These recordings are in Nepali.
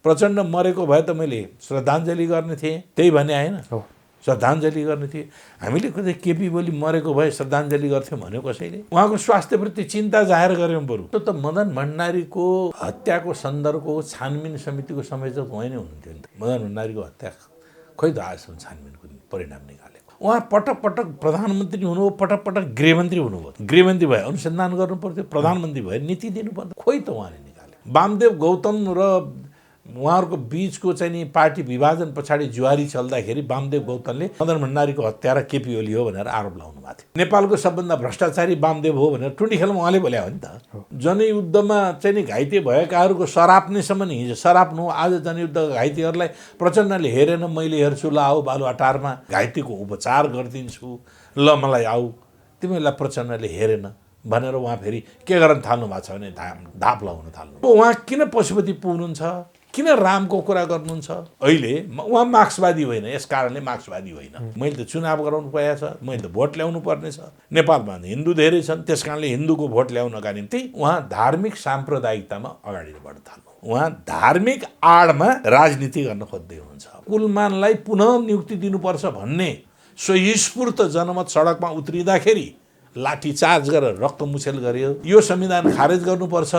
प्रचण्ड मरेको भए त मैले श्रद्धाञ्जली गर्ने थिएँ, त्यही भने होइन, श्रद्धाञ्जली गर्ने थिएँ। हामीले कतै केपी ओली मरेको भए श्रद्धाञ्जली गर्थ्यौँ भन्यो कसैले? उहाँको स्वास्थ्यप्रति चिन्ता जाहेर गऱ्यौँ बरु। त मदन भण्डारीको हत्याको सन्दर्भको छानबिन समितिको संयोजक उहाँ नै हुनुहुन्थ्यो नि त। मदन भण्डारीको हत्या खै त आजसम्म छानबिनको परिणाम निकालेको? उहाँ पटक पटक प्रधानमन्त्री हुनुभयो, पटक पटक गृहमन्त्री हुनुभयो। गृहमन्त्री भए अनुसन्धान गर्नु पर्थ्यो, प्रधानमन्त्री भए नीति दिनु पर्थ्यो, खोइ त उहाँले निकाले। वामदेव गौतम र उहाँहरूको बिचको चाहिँ नि पार्टी विभाजन पछाडि जुहारी चल्दाखेरि वामदेव गौतमले मदन भण्डारीको हत्या र केपी ओली हो भनेर आरोप लाउनु भएको थियो। नेपालको सबभन्दा भ्रष्टाचारी वामदेव हो भनेर टुटी खेलमा उहाँले बोल्या हो नि त। जनयुद्धमा चाहिँ नि घाइते भएकाहरूको सराप्नेसम्म नि हिजो सराप्नु, आज जनयुद्धका घाइतेहरूलाई प्रचण्डले हेरेन, मैले हेर्छु, ल आऊ बालुवाटारमा घाइतेको उपचार गरिदिन्छु, ल मलाई आऊ। तिमीहरूलाई प्रचण्डले हेरेन भनेर उहाँ फेरि के गर्न थाल्नु भएको छ भने धाप लगाउन थाल्नु। उहाँ किन पशुपति पुग्नुहुन्छ, किन रामको कुरा गर्नुहुन्छ? अहिले उहाँ मार्क्सवादी होइन, यस कारणले मार्क्सवादी होइन। मैले त चुनाव गराउनु परेको छ, मैले त भोट ल्याउनु पर्ने छ। नेपालमा हिन्दू धेरै छन्, त्यस कारणले हिन्दूको भोट ल्याउनका निम्ति उहाँ धार्मिक साम्प्रदायिकतामा अगाडि बढ्न थाल्नु। उहाँ धार्मिक आडमा राजनीति गर्न खोज्दै हुनुहुन्छ। कुलमानलाई पुनः नियुक्ति दिनुपर्छ भन्ने स्वस्फूर्त जनमत सडकमा उत्रिँदाखेरि लाठीचार्ज गरेर रक्तमुछेल गरियो। यो संविधान खारेज गर्नुपर्छ,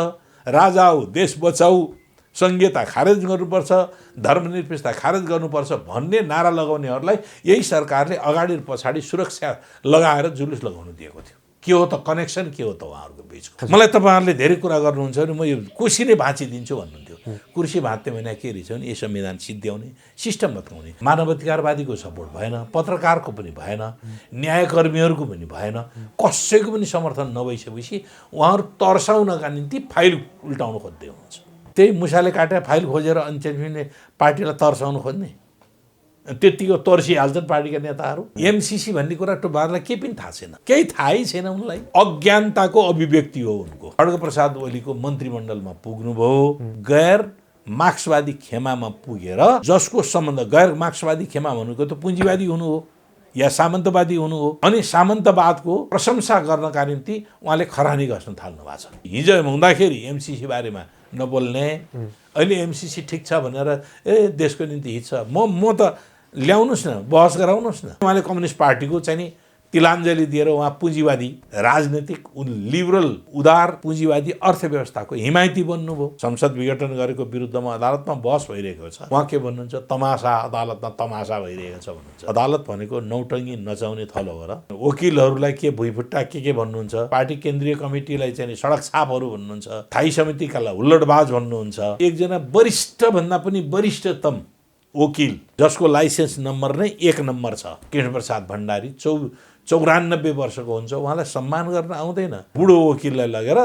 राजा हो देश बचाऊ, संहिता खारेज गर्नुपर्छ, धर्मनिरपेक्षता खारेज गर्नुपर्छ भन्ने नारा लगाउनेहरूलाई यही सरकारले अगाडि पछाडि सुरक्षा लगाएर जुलुस लगाउनु दिएको थियो। के हो त कनेक्सन, के हो त उहाँहरूको बिचको? मलाई तपाईँहरूले धेरै कुरा गर्नुहुन्छ भने म यो कुर्सी नै भाँचिदिन्छु भन्नुहुन्थ्यो। कुर्सी भाँच्ने भने के रहेछ भने यो संविधान सिद्ध्याउने, सिस्टम भत्काउने। मानवाधिकारवादीको सपोर्ट भएन, पत्रकारको पनि भएन, न्यायकर्मीहरूको पनि भएन, कसैको पनि समर्थन नभइसकेपछि उहाँहरू तर्साउनका निम्ति फाइल उल्टाउनु खोज्दै हुनुहुन्छ। त्यही मुसाले काटेर फाइल खोजेर अनि चाहिँ पार्टीलाई तर्साउनु खोज्ने, त्यतिको तर्सिहाल्छन् पार्टीका नेताहरू। एमसिसी भन्ने कुरा टोबारलाई केही पनि थाहा छैन, केही थाहै छैन उनलाई। अज्ञानताको अभिव्यक्ति हो उनको। खड्गप्रसाद ओलीको मन्त्रीमण्डलमा पुग्नुभयो, गैर मार्क्सवादी खेमामा पुगेर, जसको सम्बन्ध गैर मार्क्सवादी खेमा भनेको त पुँजीवादी हुनु हो या सामन्तवादी हुनु हो। अनि सामन्तवादको प्रशंसा गर्नका निम्ति उहाँले खरानी घस्न थाल्नु भएको छ। हिजो हुँदाखेरि एमसिसी बारेमा नबोल्ने, अहिले एमसिसी ठिक छ भनेर देशको निम्ति हित छ, म त ल्याउनुहोस् न, बहस गराउनुहोस् न। उहाँले कम्युनिस्ट पार्टीको चाहिँ नि तिलाञ्जली दिएर उहाँ पुँजीवादी राजनीतिक लिबरल उदार पुँजीवादी अर्थव्यवस्थाको हिमायती बन्नुभयो। संसद विघटन गरेको विरुद्धमा अदालतमा बहस भइरहेको छ। उहाँ के भन्नुहुन्छ? तमासा, अदालतमा तमासा भइरहेको छ भन्नुहुन्छ। अदालत भनेको नौटङ्गी नचाउने थलो हो र? वकिलहरूलाई के भुइँफुट्टा के भन्नुहुन्छ, पार्टी केन्द्रीय कमिटीलाई चाहिँ सडक छापहरू भन्नुहुन्छ, स्थायी समितिकालाई हुल्लडबाज भन्नुहुन्छ। एकजना वरिष्ठ भन्दा पनि वरिष्ठतम वकिल जसको लाइसेन्स नम्बर नै 1 नम्बर छ, कृष्णप्रसाद भण्डारी, 94 वर्षको हुन्छ, उहाँलाई सम्मान गर्न आउँदैन। बुढो वकिललाई लगेर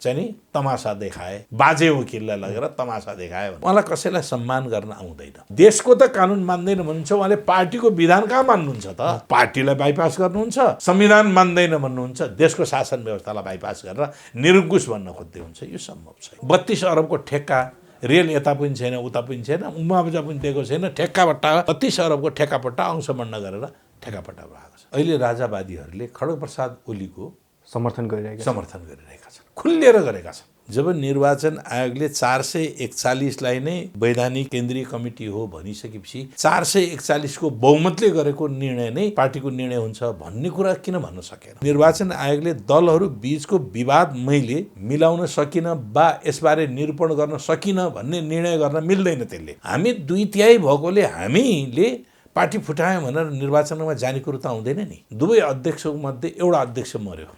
चाहिँ नि तमासा देखाए, बाजे वकिललाई लगेर तमासा देखाए, उहाँलाई कसैलाई सम्मान गर्न आउँदैन। देशको त कानुन मान्दैन भन्नुहुन्छ, उहाँले पार्टीको विधान कहाँ मान्नुहुन्छ त? पार्टीलाई बाइपास गर्नुहुन्छ, संविधान मान्दैन भन्नुहुन्छ, देशको शासन व्यवस्थालाई बाइपास गरेर निरङ्कुश भन्न खोज्दै हुन्छ। यो सम्भव छैन। 32 अरबको ठेक्का, रेल यता पनि छैन, उता पनि छैन, मुआवजा पनि दिएको छैन, ठेक्कापट्टा 32 अरबको ठेक्कापट्टा अंशमण्ड गरेर ठेक्कापट्टा भएको छ। अहिले राजावादीहरूले खड्गप्रसाद ओलीको समर्थन गरिरहेका छन्, खुलेर गरेका छन्। जब निर्वाचन आयोगले 441लाई नै वैधानिक केन्द्रीय कमिटी हो भनिसकेपछि 441 को बहुमतले गरेको निर्णय नै पार्टीको निर्णय हुन्छ भन्ने कुरा किन भन्न सकेन? निर्वाचन आयोगले दलहरू बीचको विवाद मैले मिलाउन सकिन वा यसबारे निरूपण गर्न सकिन भन्ने निर्णय गर्न मिल्दैन। त्यसले हामी 2/3 भएकोले हामीले पार्टी फुटायौँ भनेर निर्वाचनमा जाने कुरो त आउँदैन नि। दुवै अध्यक्षको मध्ये एउटा अध्यक्ष मर्यो,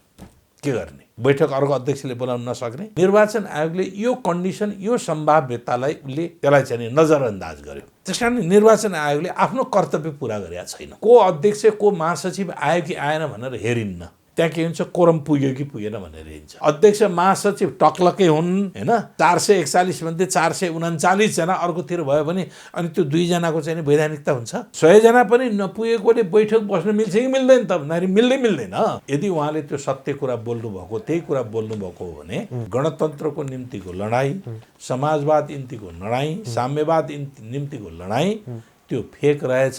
के गर्ने? बैठक अर्को अध्यक्षले बोलाउन नसक्ने। निर्वाचन आयोगले यो कन्डिसन, यो सम्भाव्यतालाई त्यसलाई चाहिँ नजरअन्दाज गर्यो। त्यसकारण निर्वाचन आयोगले आफ्नो कर्तव्य पूरा गरेका छैन। को अध्यक्ष, को महासचिव आयो कि आएन भनेर हेरिन्न। त्यहाँ के हुन्छ, कोरम पुग्यो कि पुगेन भनेर हेरिन्छ। अध्यक्ष महासचिव टक्लकै हुन् हैन, 441 मध्ये 439 जना अर्कोतिर भयो भने अनि त्यो 2 जनाको चाहिँ वैधानिकता हुन्छ? 100 जना पनि नपुगेकोले बैठक बस्न मिल्छ कि मिल्दैन त भन्दाखेरि मिल्दैन। यदि उहाँले त्यो सत्य कुरा बोल्नु भएको, त्यही कुरा बोल्नु भएको हो भने गणतन्त्रको निम्तिको लडाई, समाजवाद निम्तिको लडाई, साम्यवाद निम्तिको लडाई त्यो फेक रहेछ,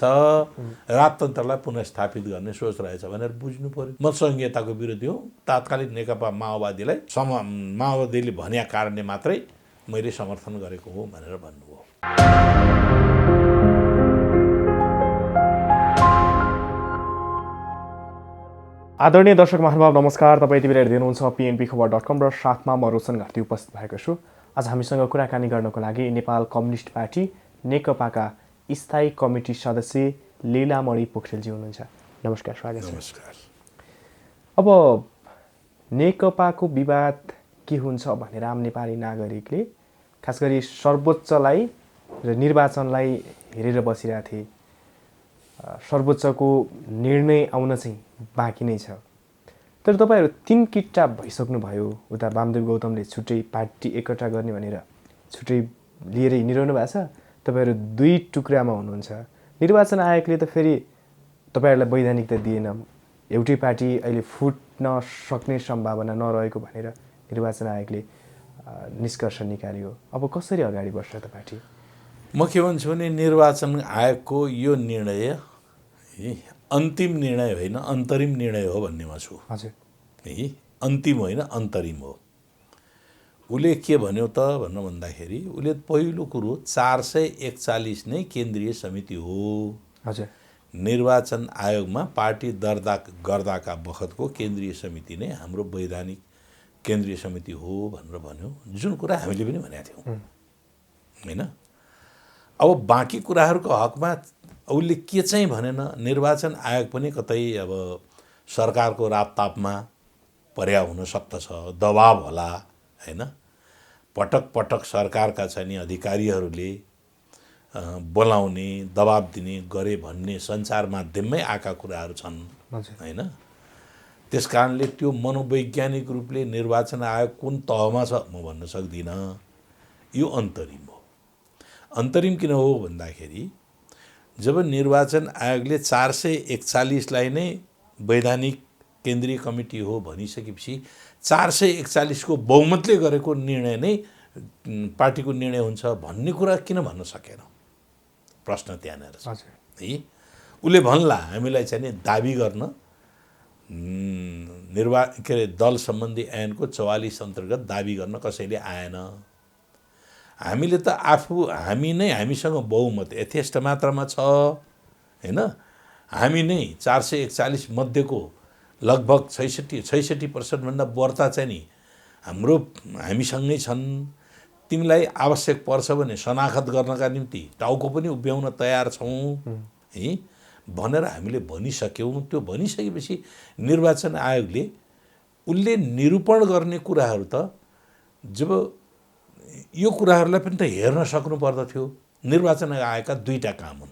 राजतन्त्रलाई पुनर्स्थापित गर्ने सोच रहेछ भनेर बुझ्नु पर्यो। म संहिताको विरोधी हो, तात्कालिक नेकपा माओवादीले भनेका कारणले मात्रै मैले समर्थन गरेको हो भनेर भन्नुभयो। आदरणीय दर्शक महानुभाव नमस्कार। तपाईँ यति बेला हेर्दै हुनुहुन्छ pnpखबर.com र साथमा म रोशन घार्ती उपस्थित भएको छु। आज हामीसँग कुराकानी गर्नको लागि नेपाल कम्युनिस्ट पार्टी नेकपाका स्थायी कमिटी सदस्य लीलामणि पोखरेलजी हुनुहुन्छ। नमस्कार, स्वागत छ। नमस्कार। अब नेकपाको विवाद के हुन्छ भनेर आम नेपाली नागरिकले खास गरी सर्वोच्चलाई र निर्वाचनलाई हेरेर बसिरहेको थिए। सर्वोच्चको निर्णय आउन चाहिँ बाँकी नै छ। तर तपाईँहरू 3 किट्टा भइसक्नुभयो। उता वामदेव गौतमले छुट्टै पार्टी एकट्ठा गर्ने भनेर छुट्टै लिएर हिँडिरहनु भएको छ। तपाईँहरू 2 टुक्रामा हुनुहुन्छ। निर्वाचन आयोगले त फेरि तपाईँहरूलाई वैधानिकता दिएन। एउटै पार्टी अहिले फुट्न सक्ने सम्भावना नरहेको भनेर निर्वाचन आयोगले निष्कर्ष निकाल्यो। अब कसरी अगाडि बढ्छ त पार्टी? म के भन्छु भने निर्वाचन आयोगको यो निर्णय अन्तिम निर्णय होइन, अन्तरिम निर्णय हो भन्नेमा छु। हजुर, है, अन्तिम होइन अन्तरिम हो। उसले के भन्यो त भन्नु भन्दाखेरि उसले पहिलो कुरो 441 नै केन्द्रीय समिति हो। हजुर, निर्वाचन आयोगमा पार्टी दर्ता गर्दाका बखतको केन्द्रीय समिति नै हाम्रो वैधानिक केन्द्रीय समिति हो भनेर भन्यो, जुन कुरा हामीले पनि भनेका थियौँ होइन। अब बाँकी कुराहरूको हकमा उसले के चाहिँ भनेन। निर्वाचन आयोग पनि कतै अब सरकारको रापतापमा पर्या हुन सक्दछ, दबाब होला होइन। पटक पटक सरकारका चाहिँ नि अधिकारीहरूले बोलाउने, दबाब दिने गरे भन्ने सञ्चार माध्यममै आएका कुराहरू छन् होइन। त्यस कारणले त्यो मनोवैज्ञानिक रूपले निर्वाचन आयोग कुन तहमा छ म भन्न सक्दिनँ। यो अन्तरिम हो। अन्तरिम किन हो भन्दाखेरि जब निर्वाचन आयोगले 441 नै वैधानिक केन्द्रीय कमिटी हो भनिसकेपछि 441 को बहुमतले गरेको निर्णय नै पार्टीको निर्णय हुन्छ भन्ने कुरा किन भन्न सकेन? प्रश्न त्यहाँनिर छ है। उसले भन्ला हामीलाई चाहिँ नि दाबी गर्न दल सम्बन्धी ऐनको 44 अन्तर्गत दाबी गर्न कसैले आएन। हामीले त हामीसँग बहुमत यथेष्ट मात्रामा छ होइन। हामी नै 441 मध्येको लगभग 66% भन्दा बढ्ता चाहिँ नि हामीसँगै छन्। तिमीलाई आवश्यक पर्छ भने शनाखत गर्नका निम्ति टाउको पनि उभ्याउन तयार छौँ है भनेर हामीले भनिसक्यौँ। त्यो भनिसकेपछि निर्वाचन आयोगले उसले निरूपण गर्ने कुराहरू त जब यो कुराहरूलाई पनि त हेर्न सक्नु पर्दथ्यो। निर्वाचन आयोगका 2टा काम हुन्।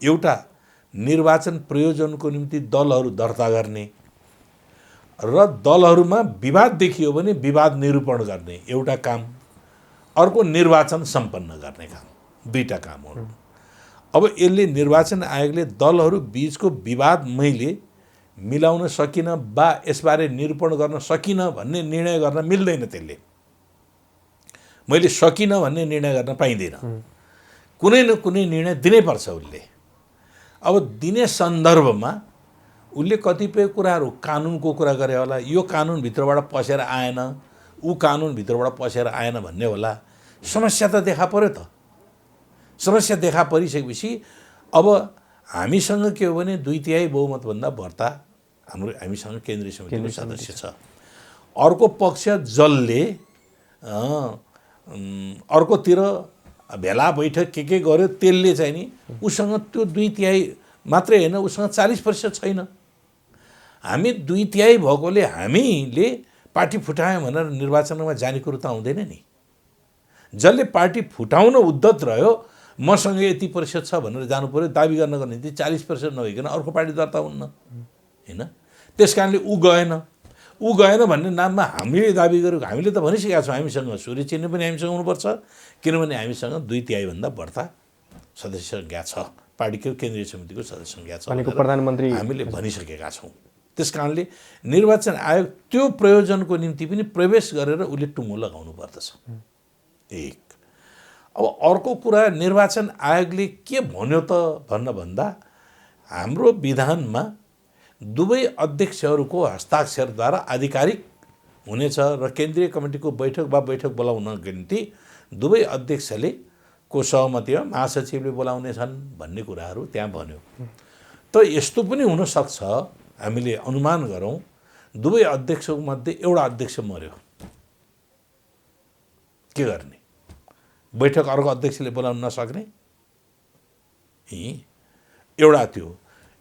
एउटा निर्वाचन प्रयोजनको निम्ति दलहरू दर्ता गर्ने र दलहरूमा विवाद देखियो भने विवाद निरूपण गर्ने एउटा काम, अर्को निर्वाचन सम्पन्न गर्ने काम। 2टा काम हुन्। अब यसले निर्वाचन आयोगले दलहरू बीचको विवाद मैले मिलाउन सकिनँ वा यसबारे निरूपण गर्न सकिनँ भन्ने निर्णय गर्न मिल्दैन। त्यसले मैले सकिनँ भन्ने निर्णय गर्न पाइँदैन। कुनै न कुनै निर्णय दिनैपर्छ उसले। अब दिने सन्दर्भमा उसले कतिपय कुराहरू कानुनको कुरा गरे होला। यो कानुनभित्रबाट पसेर आएन, ऊ कानुनभित्रबाट पसेर आएन भन्ने होला। समस्या त देखा पर्यो त। समस्या देखा परिसकेपछि अब हामीसँग के हो भने 2/3 बहुमतभन्दा बढ्ता हामीसँग केन्द्रीय समितिको सदस्य छ। अर्को पक्ष जसले अर्कोतिर भेला बैठक के गर्यो त्यसले चाहिँ नि उसँग त्यो 2/3 मात्रै होइन, उसँग 40% छैन। हामी 2/3 भएकोले हामीले पार्टी फुटायौँ भनेर निर्वाचनमा जाने कुरो त आउँदैन नि। जसले पार्टी फुटाउन उद्धत रह्यो मसँग यति प्रतिशत छ भनेर जानु पर्यो। दाबी गर्नको निम्ति 40% नभइकन अर्को पार्टी दर्ता हुन्न होइन। त्यस कारणले ऊ गएन भन्ने नाममा हामीले दाबी गर्यो। हामीले त भनिसकेका छौँ हामीसँग सूर्य चिन्ह पनि हामीसँग हुनुपर्छ, किनभने हामीसँग 2/3 भन्दा बढ्ता सदस्य सङ्ख्या छ, पार्टीको केन्द्रीय समितिको सदस्य सङ्ख्या छ भनेको प्रधानमन्त्री हामीले भनिसकेका छौँ। त्यस कारणले निर्वाचन आयोग त्यो प्रयोजनको निम्ति पनि प्रवेश गरेर उसले टुङ्गो लगाउनु पर्दछ। एक। अब अर्को कुरा निर्वाचन आयोगले के भन्यो त भन्दा हाम्रो विधानमा दुवै अध्यक्षहरूको हस्ताक्षरद्वारा आधिकारिक हुनेछ र केन्द्रीय कमिटीको बैठक बोलाउनको निम्ति दुवै अध्यक्षले को सहमतिमा महासचिवले बोलाउनेछन् भन्ने कुराहरू त्यहाँ भन्यो। त यस्तो पनि हुनसक्छ, हामीले अनुमान गरौँ, दुवै अध्यक्षको मध्ये एउटा अध्यक्ष मर्यो, के गर्ने? बैठक अर्को अध्यक्षले बोलाउन नसक्ने? एउटा त्यो,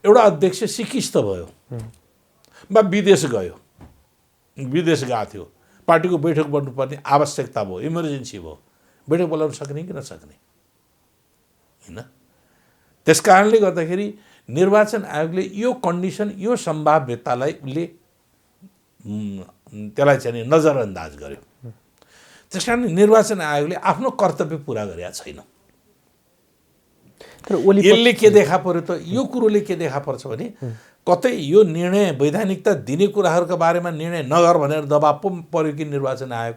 एउटा अध्यक्ष सिकिस्त भयो वा विदेश गयो, विदेश गएको थियो, पार्टीको बैठक बस्नुपर्ने आवश्यकता भयो, इमर्जेन्सी भयो, बैठक बोलाउन सक्ने कि नसक्ने? होइन। त्यस कारणले गर्दाखेरि निर्वाचन आयोगले यो कन्डिसन, यो सम्भाव्यतालाई उसले त्यसलाई चाहिँ नजरअन्दाज गर्यो। त्यस कारण निर्वाचन आयोगले आफ्नो कर्तव्य पुरा गरेका छैन। तर ओली यसले के देखा पर्यो त, यो कुरोले के देखा पर्छ भने कतै यो निर्णय वैधानिकता दिने कुराहरूका बारेमा निर्णय नगर भनेर दबाब पो पर्यो कि निर्वाचन आयोग?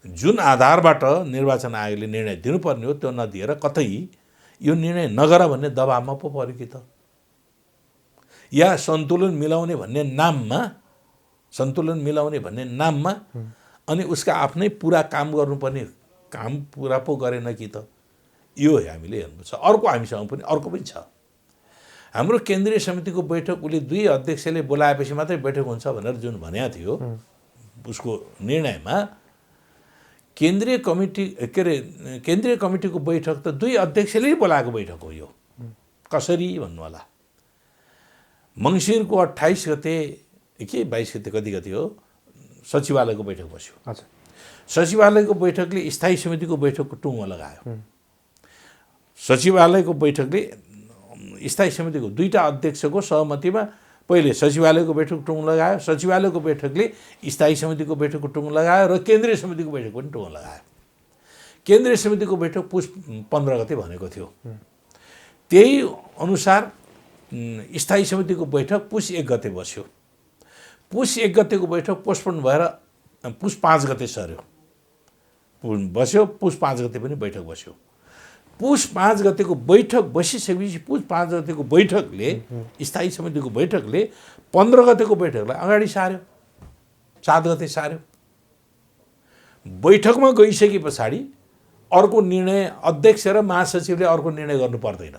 जुन आधारबाट निर्वाचन आयोगले निर्णय दिनुपर्ने हो त्यो नदिएर कतै यो निर्णय नगर भन्ने दबाबमा पो पर्यो कि त? या सन्तुलन मिलाउने भन्ने नाममा, सन्तुलन मिलाउने भन्ने नाममा अनि उसका आफ्नै पुरा काम गर्नुपर्ने काम पुरा पो गरेन कि त? यो हामीले हेर्नुपर्छ। अर्को हामीसँग पनि अर्को पनि छ। हाम्रो केन्द्रीय समितिको बैठक उसले 2 अध्यक्षले बोलाएपछि मात्रै बैठक हुन्छ भनेर जुन भनेको थियो उसको निर्णयमा, केन्द्रीय कमिटी के अरे केन्द्रीय कमिटीको बैठक त 2 अध्यक्षले बोलाएको बैठक हो। यो कसरी भन्नु होला? मङ्सिरको 28 गते के 22 गते कति गते हो सचिवालयको बैठक बस्यो। हजुर। सचिवालयको बैठकले स्थायी समितिको बैठकको टुङ्गो लगायो। सचिवालयको बैठकले स्थायी समितिको 2टा अध्यक्षको सहमतिमा पहिले सचिवालयको बैठक टुङ्गो लगायो, सचिवालयको बैठकले स्थायी समितिको बैठकको टुङ्गो लगायो र केन्द्रीय समितिको बैठक पनि टुङ्गो लगायो। केन्द्रीय समितिको बैठक पुस 15 गते भनेको थियो। त्यही अनुसार स्थायी समितिको बैठक पुस 1 गते बस्यो। पुस 1 गतेको बैठक पोस्टपोन भएर पुस 5 गते सर्यो, बस्यो। पुस 5 गते पनि बैठक बस्यो। पुस 5 गतेको बैठक बसिसकेपछि पुस 5 गतेको बैठकले स्थायी समितिको बैठकले 15 गतेको बैठकलाई अगाडि सार्यो, 7 गते सार्यो। बैठकमा गइसके पछाडि अर्को निर्णय अध्यक्ष र महासचिवले अर्को निर्णय गर्नु पर्दैन।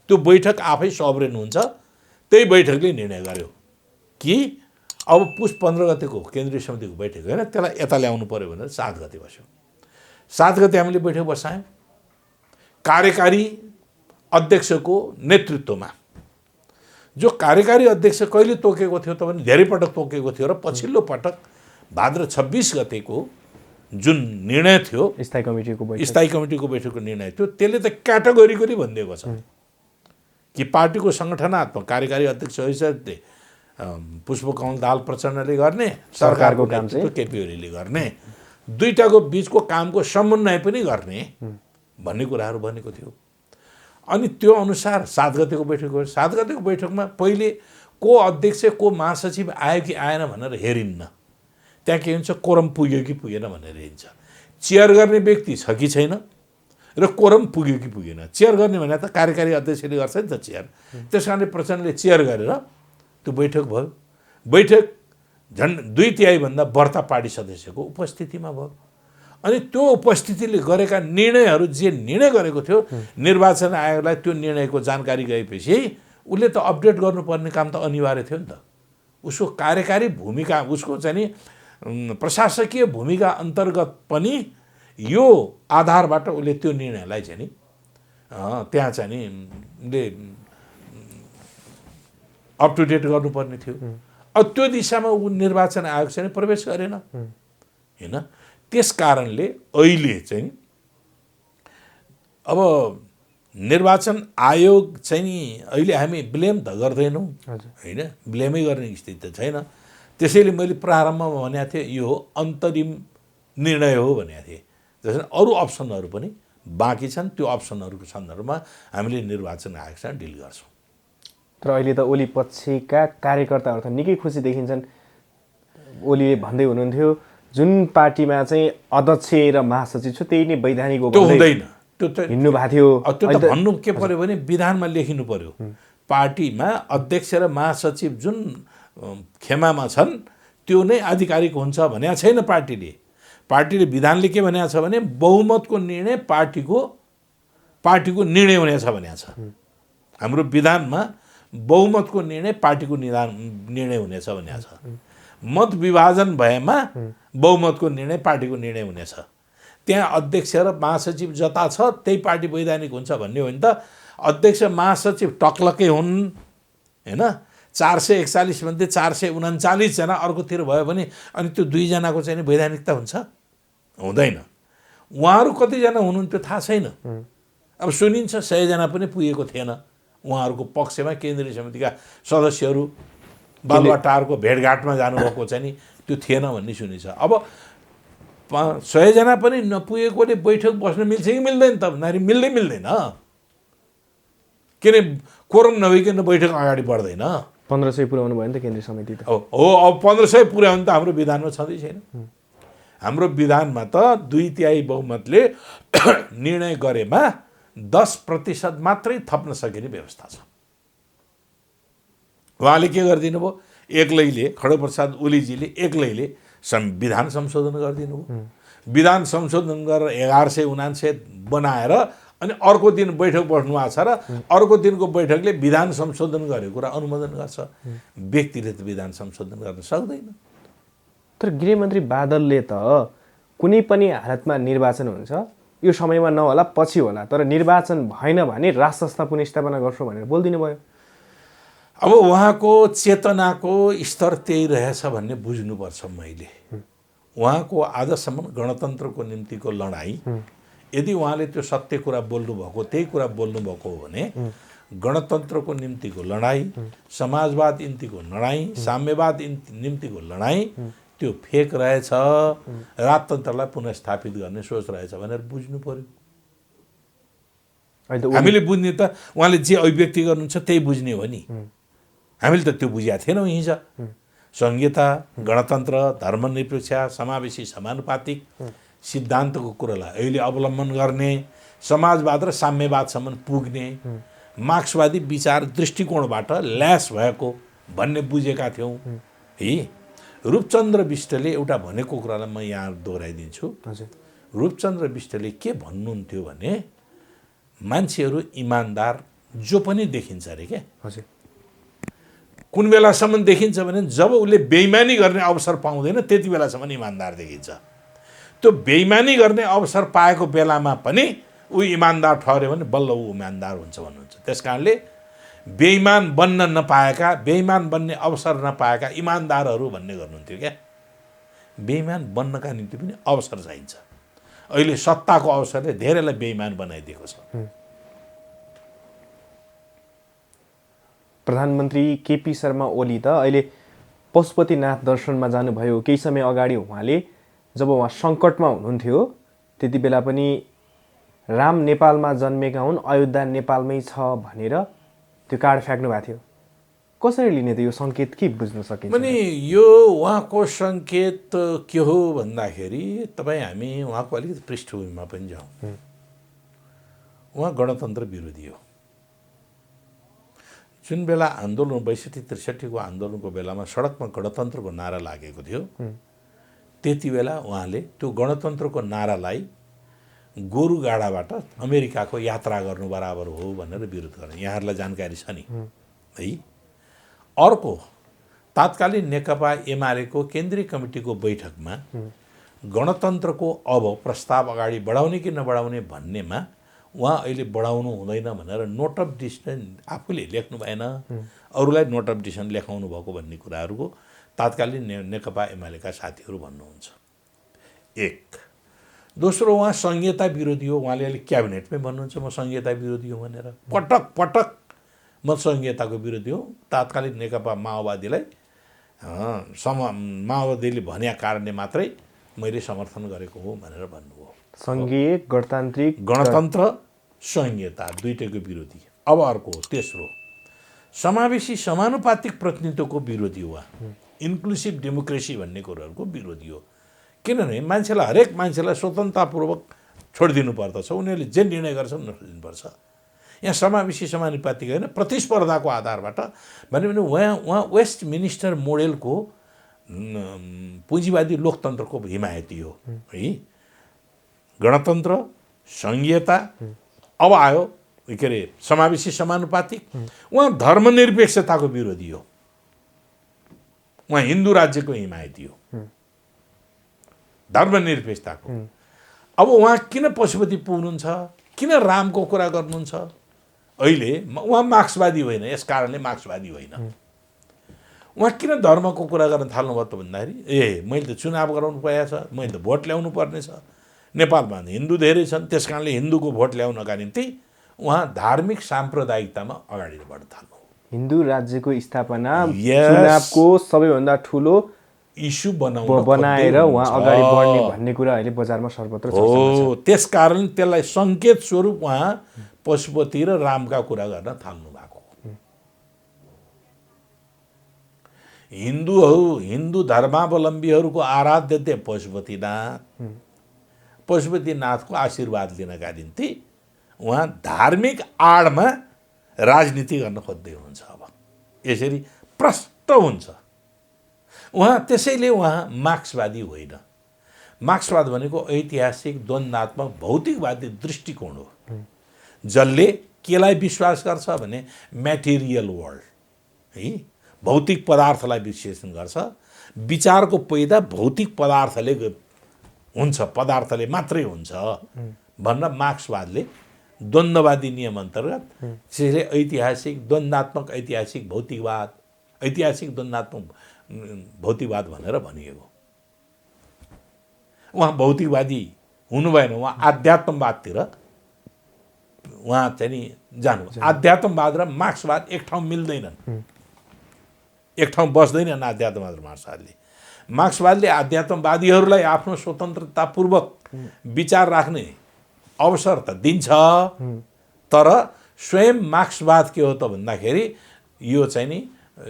त्यो बैठक आफै सबरेन हुन्छ। त्यही बैठकले निर्णय गर्यो कि अब पुस 15 गतेको केन्द्रीय समितिको बैठक होइन, त्यसलाई यता ल्याउनु पर्यो भनेर 7 गते बस्यो। 7 गते हामीले बैठक बसायौँ कार्यकारी अध्यक्षको नेतृत्वमा। जो कार्यकारी अध्यक्ष कहिले तोकेको थियो त भने धेरै पटक तोकेको थियो र पछिल्लो पटक भाद्र 26 गतेको जुन निर्णय थियो स्थायी कमिटीको बैठकको निर्णय थियो, त्यसले त क्याटेगोरिकली भनिदिएको छ कि पार्टीको सङ्गठनात्मक कार्यकारी अध्यक्ष हैसियतले पुष्पकमल दाहाल प्रचण्डले गर्ने, सरकारको काम चाहिँ केपी ओलीले गर्ने, दुईटाको बीचको कामको समन्वय पनि गर्ने भन्ने कुराहरू भनेको थियो। अनि त्यो अनुसार 7 गतेको बैठक गयो। 7 गतेको बैठकमा पहिले को अध्यक्ष को महासचिव आयो कि आएन भनेर हेरिन्न। त्यहाँ के हुन्छ, कोरम पुग्यो कि पुगेन भनेर हेरिन्छ। चेयर गर्ने व्यक्ति छ कि छैन र कोरम पुग्यो कि पुगेन। चेयर गर्ने भने त कार्यकारी अध्यक्षले गर्छ नि त चेयर। त्यस कारणले प्रचण्डले चेयर गरेर त्यो बैठक भयो। बैठक झन् 2/3 भन्दा बढ्ता पार्टी सदस्यको उपस्थितिमा भयो। अनि त्यो उपस्थितिले गरेका निर्णयहरू जे निर्णय गरेको थियो, निर्वाचन आयोगलाई त्यो निर्णयको जानकारी गएपछि उसले त अपडेट गर्नुपर्ने काम त अनिवार्य थियो नि त। उसको कार्यकारी भूमिका, उसको चाहिँ नि प्रशासकीय भूमिका अन्तर्गत पनि यो आधारबाट उसले त्यो निर्णयलाई चाहिँ नि त्यहाँ चाहिँ नि उसले अप टु डेट गर्नुपर्ने थियो। अब त्यो दिशामा ऊ निर्वाचन आयोग चाहिँ प्रवेश गरेन होइन। त्यस कारणले अहिले चाहिँ अब निर्वाचन आयोग चाहिँ नि अहिले हामी ब्लेम त गर्दैनौँ होइन, ब्लेमै गर्ने स्थिति त छैन। त्यसैले मैले प्रारम्भमा भनेको थिएँ यो अन्तरिम निर्णय हो भनेको थिएँ। जसरी अरू अप्सनहरू पनि बाँकी छन्, त्यो अप्सनहरूको सन्दर्भमा हामीले निर्वाचन आयोगसँग डिल गर्छौँ। तर अहिले त ओली पक्षका कार्यकर्ताहरू त निकै खुसी देखिन्छन्। ओलीले भन्दै हुनुहुन्थ्यो जुन पार्टीमा चाहिँ अध्यक्ष र महासचिव छ त्यही नै वैधानिक हो, त्यो हुँदैन। त्यो त हिँड्नु भएको थियो। त्यो त भन्नु के पर्यो भने विधानमा लेखिनु पर्यो। पार्टीमा अध्यक्ष र महासचिव जुन खेमामा छन् त्यो नै आधिकारिक हुन्छ भनेको छैन पार्टीले। पार्टीले विधानले के भनेको छ भने बहुमतको निर्णय पार्टीको निर्णय हुनेछ भनेको छ। हाम्रो विधानमा बहुमतको निर्णय पार्टीको निर्णय हुनेछ भनेको छ। मत विभाजन भएमा बहुमतको निर्णय पार्टीको निर्णय हुनेछ। त्यहाँ अध्यक्ष र महासचिव जता छ त्यही पार्टी वैधानिक हुन्छ भन्ने हो भने त अध्यक्ष महासचिव टक्लकै हुन् हैन। 441 मध्ये 439 जना अर्कोतिर भयो भने अनि त्यो 2 जनाको चाहिँ वैधानिकता हुन्छ? हुँदैन। उहाँहरू कतिजना हुनुहुन्थ्यो थाहा छैन। अब सुनिन्छ 100 जना पनि पुगेको थिएन उहाँहरूको पक्षमा। केन्द्रीय समितिका सदस्यहरू बालुवाटारको भेटघाटमा जानुभएको चाहिँ नि त्यो थिएन भन्ने सुनिन्छ। अब 100 जना पनि नपुगेकोले बैठक बस्न मिल्छ कि मिल्दैन त भन्दाखेरि मिल्दैन। किन कोरम नभइकन बैठक अगाडि बढ्दैन। 1500 पुर्याउनु भयो नि त केन्द्रीय समिति त। हो अब 1500 पुर्याउनु त हाम्रो विधानमा छँदै छैन। हाम्रो विधानमा त 2/3 बहुमतले निर्णय गरेमा 10% मात्रै थप्न सकिने व्यवस्था छ। उहाँले के गरिदिनु भयो? एक्लैले खड्गप्रसाद ओलीजीले एक्लैले विधान संशोधन गरिदिनु भयो। विधान संशोधन गरेर 1199 बनाएर अनि अर्को दिन बैठक बस्नु भएको छ र अर्को दिनको बैठकले विधान संशोधन गरेको कुरा अनुमोदन गर्छ। व्यक्तिले त विधान संशोधन गर्न सक्दैन। तर गृहमन्त्री बादलले त कुनै पनि हालतमा निर्वाचन हुन्छ, यो समयमा नहोला पछि होला, तर निर्वाचन भएन भने राज संस्था पुनर्स्थापना गर्छु भनेर बोलिदिनु भयो। अब उहाँको चेतनाको स्तर त्यही रहेछ भन्ने बुझ्नुपर्छ मैले। उहाँको आजसम्म गणतन्त्रको निम्तिको लडाइँ यदि उहाँले त्यो सत्य कुरा बोल्नुभएको त्यही कुरा बोल्नुभएको हो भने गणतन्त्रको निम्तिको लडाइँ, समाजवाद निम्तिको लडाइँ, साम्यवाद निम्तिको लडाइँ त्यो फेक रहेछ, राजतन्त्रलाई पुनर्स्थापित गर्ने सोच रहेछ भनेर बुझ्नु पर्यो। हामीले बुझ्ने त उहाँले जे अभिव्यक्ति गर्नुहुन्छ त्यही बुझ्ने हो नि। हामीले त त्यो बुझेका थिएनौँ हिजो। संहिता, गणतन्त्र, धर्मनिरपेक्ष, समावेशी, समानुपातिक सिद्धान्तको कुरालाई अहिले अवलम्बन गर्ने, समाजवाद र साम्यवादसम्म पुग्ने, मार्क्सवादी विचार दृष्टिकोणबाट ल्यास भएको भन्ने बुझेका थियौँ है। रूपचन्द्र बिष्टले एउटा भनेको कुरालाई म यहाँ दोहोऱ्याइदिन्छु। रूपचन्द्र बिष्टले के भन्नुहुन्थ्यो भने मान्छेहरू इमान्दार जो पनि देखिन्छ अरे क्या। कुन बेलासम्म देखिन्छ भने जब उसले बेइमानी गर्ने अवसर पाउँदैन त्यति बेलासम्म इमान्दार देखिन्छ। त्यो बेइमानी गर्ने अवसर पाएको बेलामा पनि ऊ इमान्दार ठहर्यो भने बल्ल ऊ इमान्दार हुन्छ भन्नुहुन्छ। त्यस कारणले बेइमान बन्न नपाएका, बेइमान बन्ने अवसर नपाएका इमान्दारहरू भन्ने गर्नुहुन्थ्यो क्या। बेइमान बन्नका निम्ति पनि अवसर चाहिन्छ। अहिले सत्ताको अवसरले धेरैलाई बेइमान बनाइदिएको छ। प्रधानमन्त्री केपी शर्मा ओली त अहिले पशुपतिनाथ दर्शनमा जानुभयो। केही समय अगाडि उहाँले जब उहाँ सङ्कटमा हुनुहुन्थ्यो त्यति बेला पनि राम नेपालमा जन्मेका हुन्, अयोध्या नेपालमै छ भनेर त्यो कार्ड फ्याँक्नु भएको थियो। कसरी लिने त यो सङ्केत के बुझ्न सकिन्छ? भने यो उहाँको सङ्केत के हो भन्दाखेरि तपाईँ हामी उहाँको अलिकति पृष्ठभूमिमा पनि जाउँ। उहाँ गणतन्त्र विरोधी हो। जुन बेला आन्दोलन 62-63को आन्दोलनको बेलामा सडकमा गणतन्त्रको नारा लागेको थियो त्यति बेला उहाँले त्यो गणतन्त्रको नारालाई गोरुगाडाबाट अमेरिकाको यात्रा गर्नु बराबर हो भनेर विरोध गर्ने यहाँहरूलाई जानकारी छ नि है। अर्को तात्कालीन नेकपा एमालेको केन्द्रीय कमिटीको बैठकमा गणतन्त्रको अब प्रस्ताव अगाडि बढाउने कि नबढाउने भन्नेमा उहाँ अहिले बढाउनु हुँदैन भनेर नोट अफ डिसिसन आफूले लेख्नु भएन, अरूलाई नोट अफ डिसिसन लेखाउनु भएको भन्ने कुराहरूको तात्कालीन नेकपा एमालेका साथीहरू भन्नुहुन्छ। एक दोस्रो उहाँ संहिता विरोधी हो। उहाँले अहिले क्याबिनेटमै भन्नुहुन्छ म संहिता विरोधी हो भनेर। पटक पटक म संहिताको विरोधी हो। तात्कालीन नेकपा माओवादीलाई माओवादीले भनेका कारणले मात्रै मैले समर्थन गरेको हो भनेर भन्नुभयो। सङ्घीय गणतन्त्र संहिता दुईटैको विरोधी। अब अर्को तेस्रो समावेशी समानुपातिक प्रतिनिधित्वको विरोधी हो। इन्क्लुसिभ डेमोक्रेसी भन्ने कुराहरूको विरोधी हो। किनभने मान्छेलाई हरेक मान्छेलाई स्वतन्त्रतापूर्वक छोडिदिनु पर्दछ। उनीहरूले जे निर्णय गर्छन् नछोडिदिनुपर्छ। यहाँ समावेशी समानुपातिक होइन प्रतिस्पर्धाको आधारबाट भन्यो भने उहाँ वेस्ट मिनिस्टर मोडेलको पुँजीवादी लोकतन्त्रको हिमायती हो है। गणतन्त्र, सङ्घीयता, अब आयो के अरे समावेशी समानुपातिक। उहाँ धर्मनिरपेक्षताको विरोधी हो, उहाँ हिन्दू राज्यको हिमायती हो, धर्मनिरपेक्षताको। अब उहाँ किन पशुपति पुग्नुहुन्छ, किन रामको कुरा गर्नुहुन्छ? अहिले उहाँ मार्क्सवादी होइन, यस कारणले मार्क्सवादी होइन। उहाँ किन धर्मको कुरा गर्न थाल्नुभयो त भन्दाखेरि मैले त चुनाव गराउनु परेको छ, मैले त भोट ल्याउनु पर्ने छ, नेपालमा हिन्दू धेरै छन्, त्यस कारणले हिन्दूको भोट ल्याउनका निम्ति उहाँ धार्मिक साम्प्रदायिकतामा अगाडि बढ्न थाल्नु। हिन्दू राज्यको स्थापना चुनावको सबैभन्दा ठुलो इस्यु बनाएर उहाँ अगाडि बढ्ने भन्ने कुरा अहिले बजारमा सर्वत्र चर्चामा छ। त्यस कारण त्यसलाई सङ्केत स्वरूप उहाँ पशुपति र रामका कुरा गर्न थाल्नु भएको। हिन्दू धर्मावलम्बीहरूको आराध्य देव पशुपतिनाथ, पशुपतिनाथको आशीर्वाद लिनका निम्ति उहाँ धार्मिक आडमा राजनीति गर्न खोज्दै हुनुहुन्छ। अब यसरी प्रष्ट हुन्छ उहाँ। त्यसैले उहाँ मार्क्सवादी होइन। मार्क्सवाद भनेको ऐतिहासिक द्वन्द्वात्मक भौतिकवादी दृष्टिकोण हो, जसले केलाई विश्वास गर्छ भने म्याटेरियल वर्ल्ड है, भौतिक पदार्थलाई विश्लेषण गर्छ। विचारको पैदा भौतिक पदार्थले हुन्छ, पदार्थले मात्रै हुन्छ भनेर मार्क्सवादले द्वन्द्ववादी नियम अन्तर्गत त्यसले ऐतिहासिक द्वन्द्वात्मक ऐतिहासिक भौतिकवाद, ऐतिहासिक द्वन्द्वात्मक भौतिकवाद भनेर भनिएको। उहाँ भौतिकवादी हुनु भएन, उहाँ आध्यात्मवादतिर उहाँ चाहिँ नि जानु। आध्यात्मवाद र मार्क्सवाद एक ठाउँ मिल्दैनन्, एक ठाउँ बस्दैनन् आध्यात्मवाद र मार्क्सवादले। मार्क्सवादले आध्यात्मवादीहरूलाई आफ्नो स्वतन्त्रतापूर्वक विचार राख्ने अवसर त दिन्छ, तर स्वयं मार्क्सवाद के हो त भन्दाखेरि यो चाहिँ नि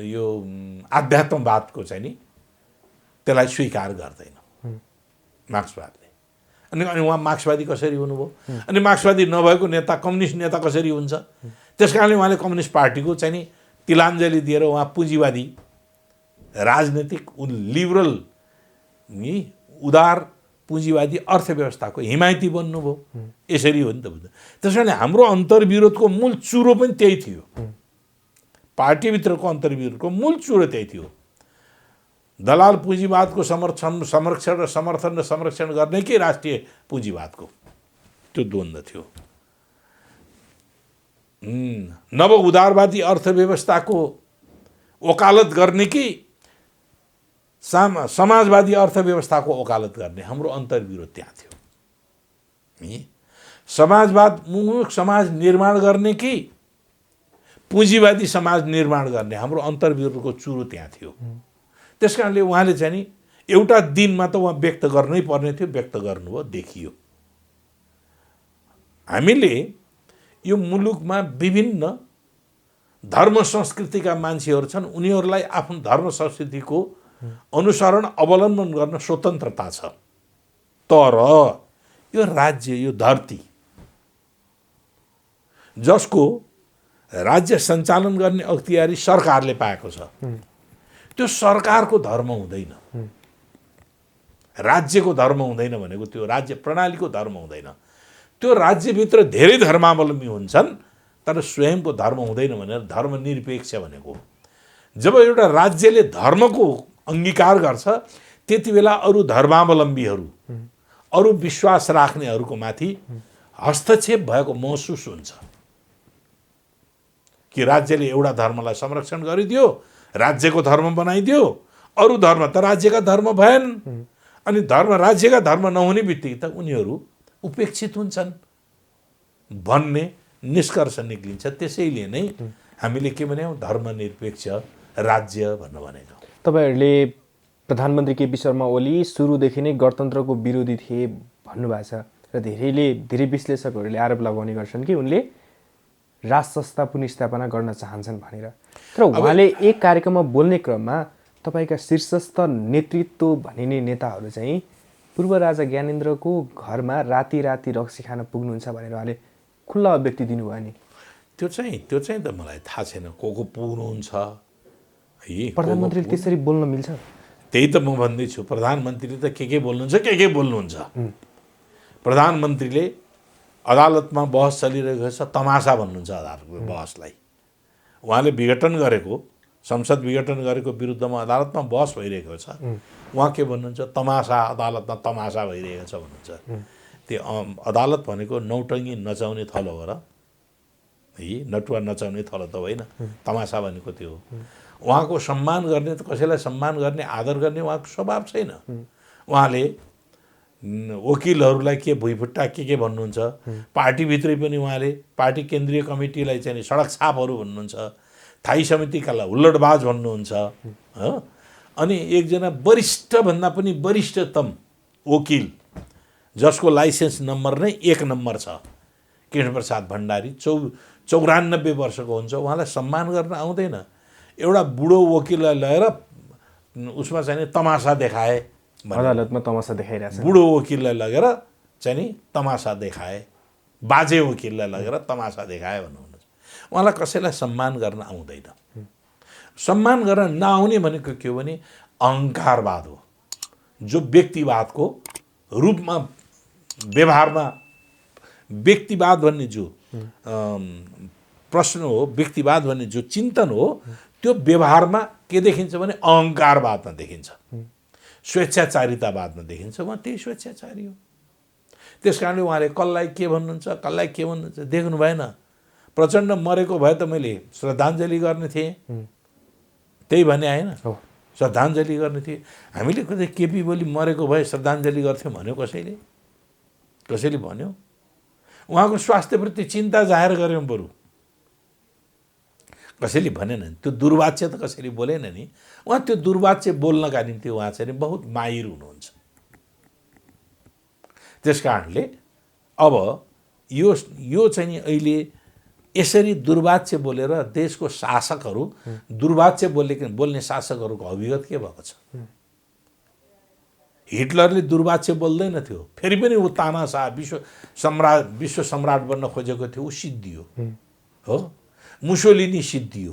यो आध्यात्मवादको चाहिँ नि त्यसलाई स्वीकार गर्दैन मार्क्सवादले। अनि उहाँ मार्क्सवादी कसरी हुनुभयो? अनि मार्क्सवादी नभएको नेता कम्युनिस्ट नेता कसरी हुन्छ? त्यस कारणले उहाँले कम्युनिस्ट पार्टीको चाहिँ नि तिलाञ्जली दिएर उहाँ पुँजीवादी राजनीतिक लिबरल नि उदार पुँजीवादी अर्थव्यवस्थाको हिमायती बन्नुभयो। यसरी हो नि त। त्यस कारणले हाम्रो अन्तर्विरोधको मूल चुरो पनि त्यही थियो। पार्टीभित्रको अन्तर्विरोधको मूल चुरो त्यही थियो। दलाल पुँजीवादको संरक्षण र समर्थन र संरक्षण गर्ने कि राष्ट्रिय पुँजीवादको त्यो द्वन्द्व थियो। नव उदारवादी अर्थव्यवस्थाको वकालत गर्ने कि समाजवादी अर्थव्यवस्थाको वकालत गर्ने, हाम्रो अन्तर्विरोध त्यहाँ थियो। समाजवाद मुख समाज निर्माण गर्ने कि पुँजीवादी समाज निर्माण गर्ने, हाम्रो अन्तर्विरोधको चुरो त्यहाँ थियो। त्यस कारणले उहाँले चाहिँ नि एउटा दिनमा त उहाँ व्यक्त गर्नै पर्ने थियो, व्यक्त गर्नुभयो, देखियो। हामीले यो मुलुकमा विभिन्न धर्म संस्कृतिका मान्छेहरू छन्, उनीहरूलाई आफ्नो धर्म संस्कृतिको अनुसरण अवलम्बन गर्न स्वतन्त्रता छ। तर यो राज्य, यो धरती जसको राज्य सञ्चालन गर्ने अख्तियारी सरकारले पाएको छ, त्यो सरकारको धर्म हुँदैन, राज्यको धर्म हुँदैन भनेको त्यो राज्य प्रणालीको धर्म हुँदैन। त्यो राज्यभित्र धेरै धर्मावलम्बी हुन्छन् तर स्वयंको धर्म हुँदैन भनेर धर्मनिरपेक्ष भनेको। जब एउटा राज्यले धर्मको अङ्गीकार गर्छ त्यति बेला अरू धर्मावलम्बीहरू, अरू विश्वास राख्नेहरूको माथि हस्तक्षेप भएको महसुस हुन्छ कि राज्यले एउटा धर्मलाई संरक्षण गरिदियो, राज्यको धर्म बनाइदियो, अरू धर्म त राज्यका धर्म भएन। अनि धर्म राज्यका धर्म नहुने बित्तिकै त उनीहरू उपेक्षित हुन्छन् भन्ने निष्कर्ष निक्लिन्छ। त्यसैले नै हामीले के भन्यौँ, धर्मनिरपेक्ष राज्य भन्नु भनेको। तपाईँहरूले प्रधानमन्त्री केपी शर्मा ओली सुरुदेखि नै गणतन्त्रको विरोधी थिए भन्नुभएको छ र धेरै विश्लेषकहरूले आरोप लगाउने गर्छन् कि उनले राज संस्था पुनर्स्थापना गर्न चाहन्छन् भनेर। तर उहाँले एक कार्यक्रममा बोल्ने क्रममा तपाईँका शीर्षस्थ नेतृत्व भनिने नेताहरू चाहिँ पूर्व राजा ज्ञानेन्द्रको घरमा राति राति रक्सी खान पुग्नुहुन्छ भनेर उहाँले खुल्ला अभिव्यक्ति दिनुभयो नि। त्यो चाहिँ त मलाई थाहा छैन को पुग्नुहुन्छ है। प्रधानमन्त्रीले त्यसरी बोल्न मिल्छ? त्यही त म भन्दैछु, प्रधानमन्त्रीले त के बोल्नुहुन्छ, के बोल्नुहुन्छ। प्रधानमन्त्रीले अदालतमा बहस चलिरहेको छ, तमासा भन्नुहुन्छ अदालतको बहसलाई। उहाँले विघटन गरेको, संसद विघटन गरेको विरुद्धमा अदालतमा बहस भइरहेको छ, उहाँ के भन्नुहुन्छ, तमासा, अदालतमा तमासा भइरहेको छ भन्नुहुन्छ। त्यो अदालत भनेको नौटङ्गी नचाउने थलो हो र, है, नटुवा नचाउने थलो त होइन, तमासा भनेको त्यो हो। उहाँको सम्मान गर्ने, त कसैलाई सम्मान गर्ने, आदर गर्ने उहाँको स्वभाव छैन। उहाँले वकिलहरूलाई के भुइँफुट्टा के भन्नुहुन्छ, पार्टीभित्रै पनि उहाँले पार्टी केन्द्रीय कमिटीलाई चाहिँ सडक छापहरू भन्नुहुन्छ, स्थायी समितिकालाई हुल्लडबाज भन्नुहुन्छ। अनि एकजना वरिष्ठभन्दा पनि वरिष्ठतम वकिल जसको लाइसेन्स नम्बर नै 1 नम्बर छ, कृष्णप्रसाद भण्डारी, 94 वर्षको हुन्छ, उहाँलाई सम्मान गर्न आउँदैन। एउटा बुढो वकिललाई लगेर उसमा चाहिँ तमासा देखाए, अदालतमा तमासा देखाइरहेछ। बुढो वकिललाई लगेर चाहिँ नि तमासा देखाए, बाजे वकिललाई लगेर तमासा देखाए भन्नुहुन्छ। उहाँलाई कसैलाई सम्मान गर्न आउँदैन। सम्मान गर्न नआउने भनेको के हो भने अहङ्कारवाद हो, जो व्यक्तिवादको रूपमा, व्यवहारमा व्यक्तिवाद भन्ने जो प्रश्न हो, व्यक्तिवाद भन्ने जो चिन्तन हो, त्यो व्यवहारमा के देखिन्छ भने अहङ्कारवादमा देखिन्छ, स्वेच्छाचारितावादमा देखिन्छ। उहाँ त्यही स्वेच्छाचारी हो। त्यस कारणले उहाँले कसलाई के भन्नुहुन्छ, कसलाई के भन्नुहुन्छ देख्नु भएन। प्रचण्ड मरेको भए त मैले श्रद्धाञ्जली गर्ने थिएँ, त्यही भने होइन, श्रद्धाञ्जली गर्ने थिएँ। हामीले कतै केपी ओली मरेको भए श्रद्धाञ्जली गर्थ्यौँ भन्यो कसैले भन्यो। उहाँको स्वास्थ्यप्रति चिन्ता जाहेर गऱ्यौँ बरु, कसैले भनेन नि। त्यो दुर्वाच्य त कसैले बोलेन नि। उहाँ त्यो दुर्वाच्य बोल्नका निम्ति उहाँ चाहिँ बहुत माहिर हुनुहुन्छ। त्यस कारणले अब यो चाहिँ नि अहिले यसरी दुर्वाच्य बोलेर देशको शासकहरू, दुर्वाच्य बोल्ने शासकहरूको अभिगत के भएको छ। हिटलरले दुर्वाच्य बोल्दैन थियो, फेरि पनि ऊ तानाशाह विश्व सम्राट बन्न खोजेको थियो, ऊ सिद्धियो हो। मुसोलिनी सिद्धियो,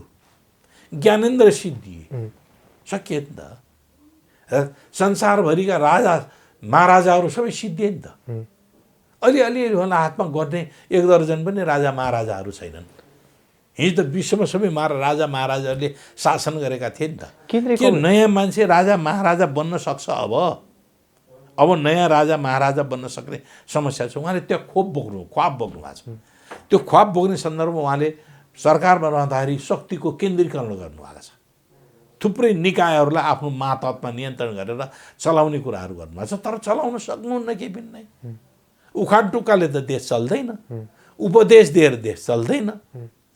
ज्ञानेन्द्र सिद्धिए, सकिए नि त। संसारभरिका राजा महाराजाहरू सबै सिद्धिए नि त। अलि होला हातमा गर्ने 1 दर्जन पनि राजा महाराजाहरू छैनन्। हिजो त विश्वमा सबै राजा महाराजाहरूले शासन गरेका थिए नि त। के नयाँ मान्छे राजा महाराजा बन्न सक्छ? अब नयाँ राजा महाराजा बन्न सक्ने समस्या छ। उहाँले त्यो ख्वाब बोक्नु भएको छ। त्यो ख्वाब बोक्ने सन्दर्भमा उहाँले सरकारमा रहँदाखेरि शक्तिको केन्द्रीकरण गर्नुभएको छ। थुप्रै निकायहरूलाई आफ्नो मातहतमा नियन्त्रण गरेर चलाउने कुराहरू गर्नुभएको छ। तर चलाउन सक्नुहुन्न केही पनि नै। उखान टुक्काले त देश चल्दैन, उपदेश दिएर देश चल्दैन।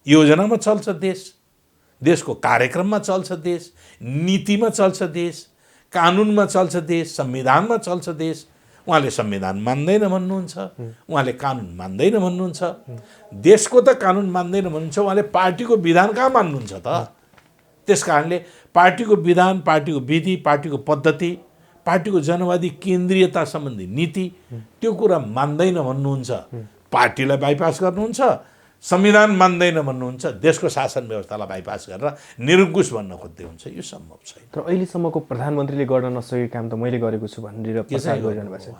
योजनामा चल्छ देश, देशको कार्यक्रममा चल्छ देश, नीतिमा चल्छ देश, कानुनमा चल्छ देश, संविधानमा चल्छ देश। उहाँले संविधान मान्दैन भन्नुहुन्छ, उहाँले कानुन मान्दैन भन्नुहुन्छ। देशको त कानुन मान्दैन भन्नुहुन्छ, उहाँले पार्टीको विधान कहाँ मान्नुहुन्छ त? त्यस कारणले पार्टीको विधान, पार्टीको विधि, पार्टीको पद्धति, पार्टीको जनवादी केन्द्रीयता सम्बन्धी नीति, त्यो कुरा मान्दैन भन्नुहुन्छ। पार्टीलाई बाइपास गर्नुहुन्छ, संविधान मान्दैन भन्नुहुन्छ, देशको शासन व्यवस्थालाई बाइपास गरेर निरङ्कुश बन्न खोज्दै हुन्छ। यो सम्भव छैन। तर अहिलेसम्मको प्रधानमन्त्रीले गर्न नसकेको काम त मैले गरेको छु भनेर प्रचार गरिरहनु भएको छ।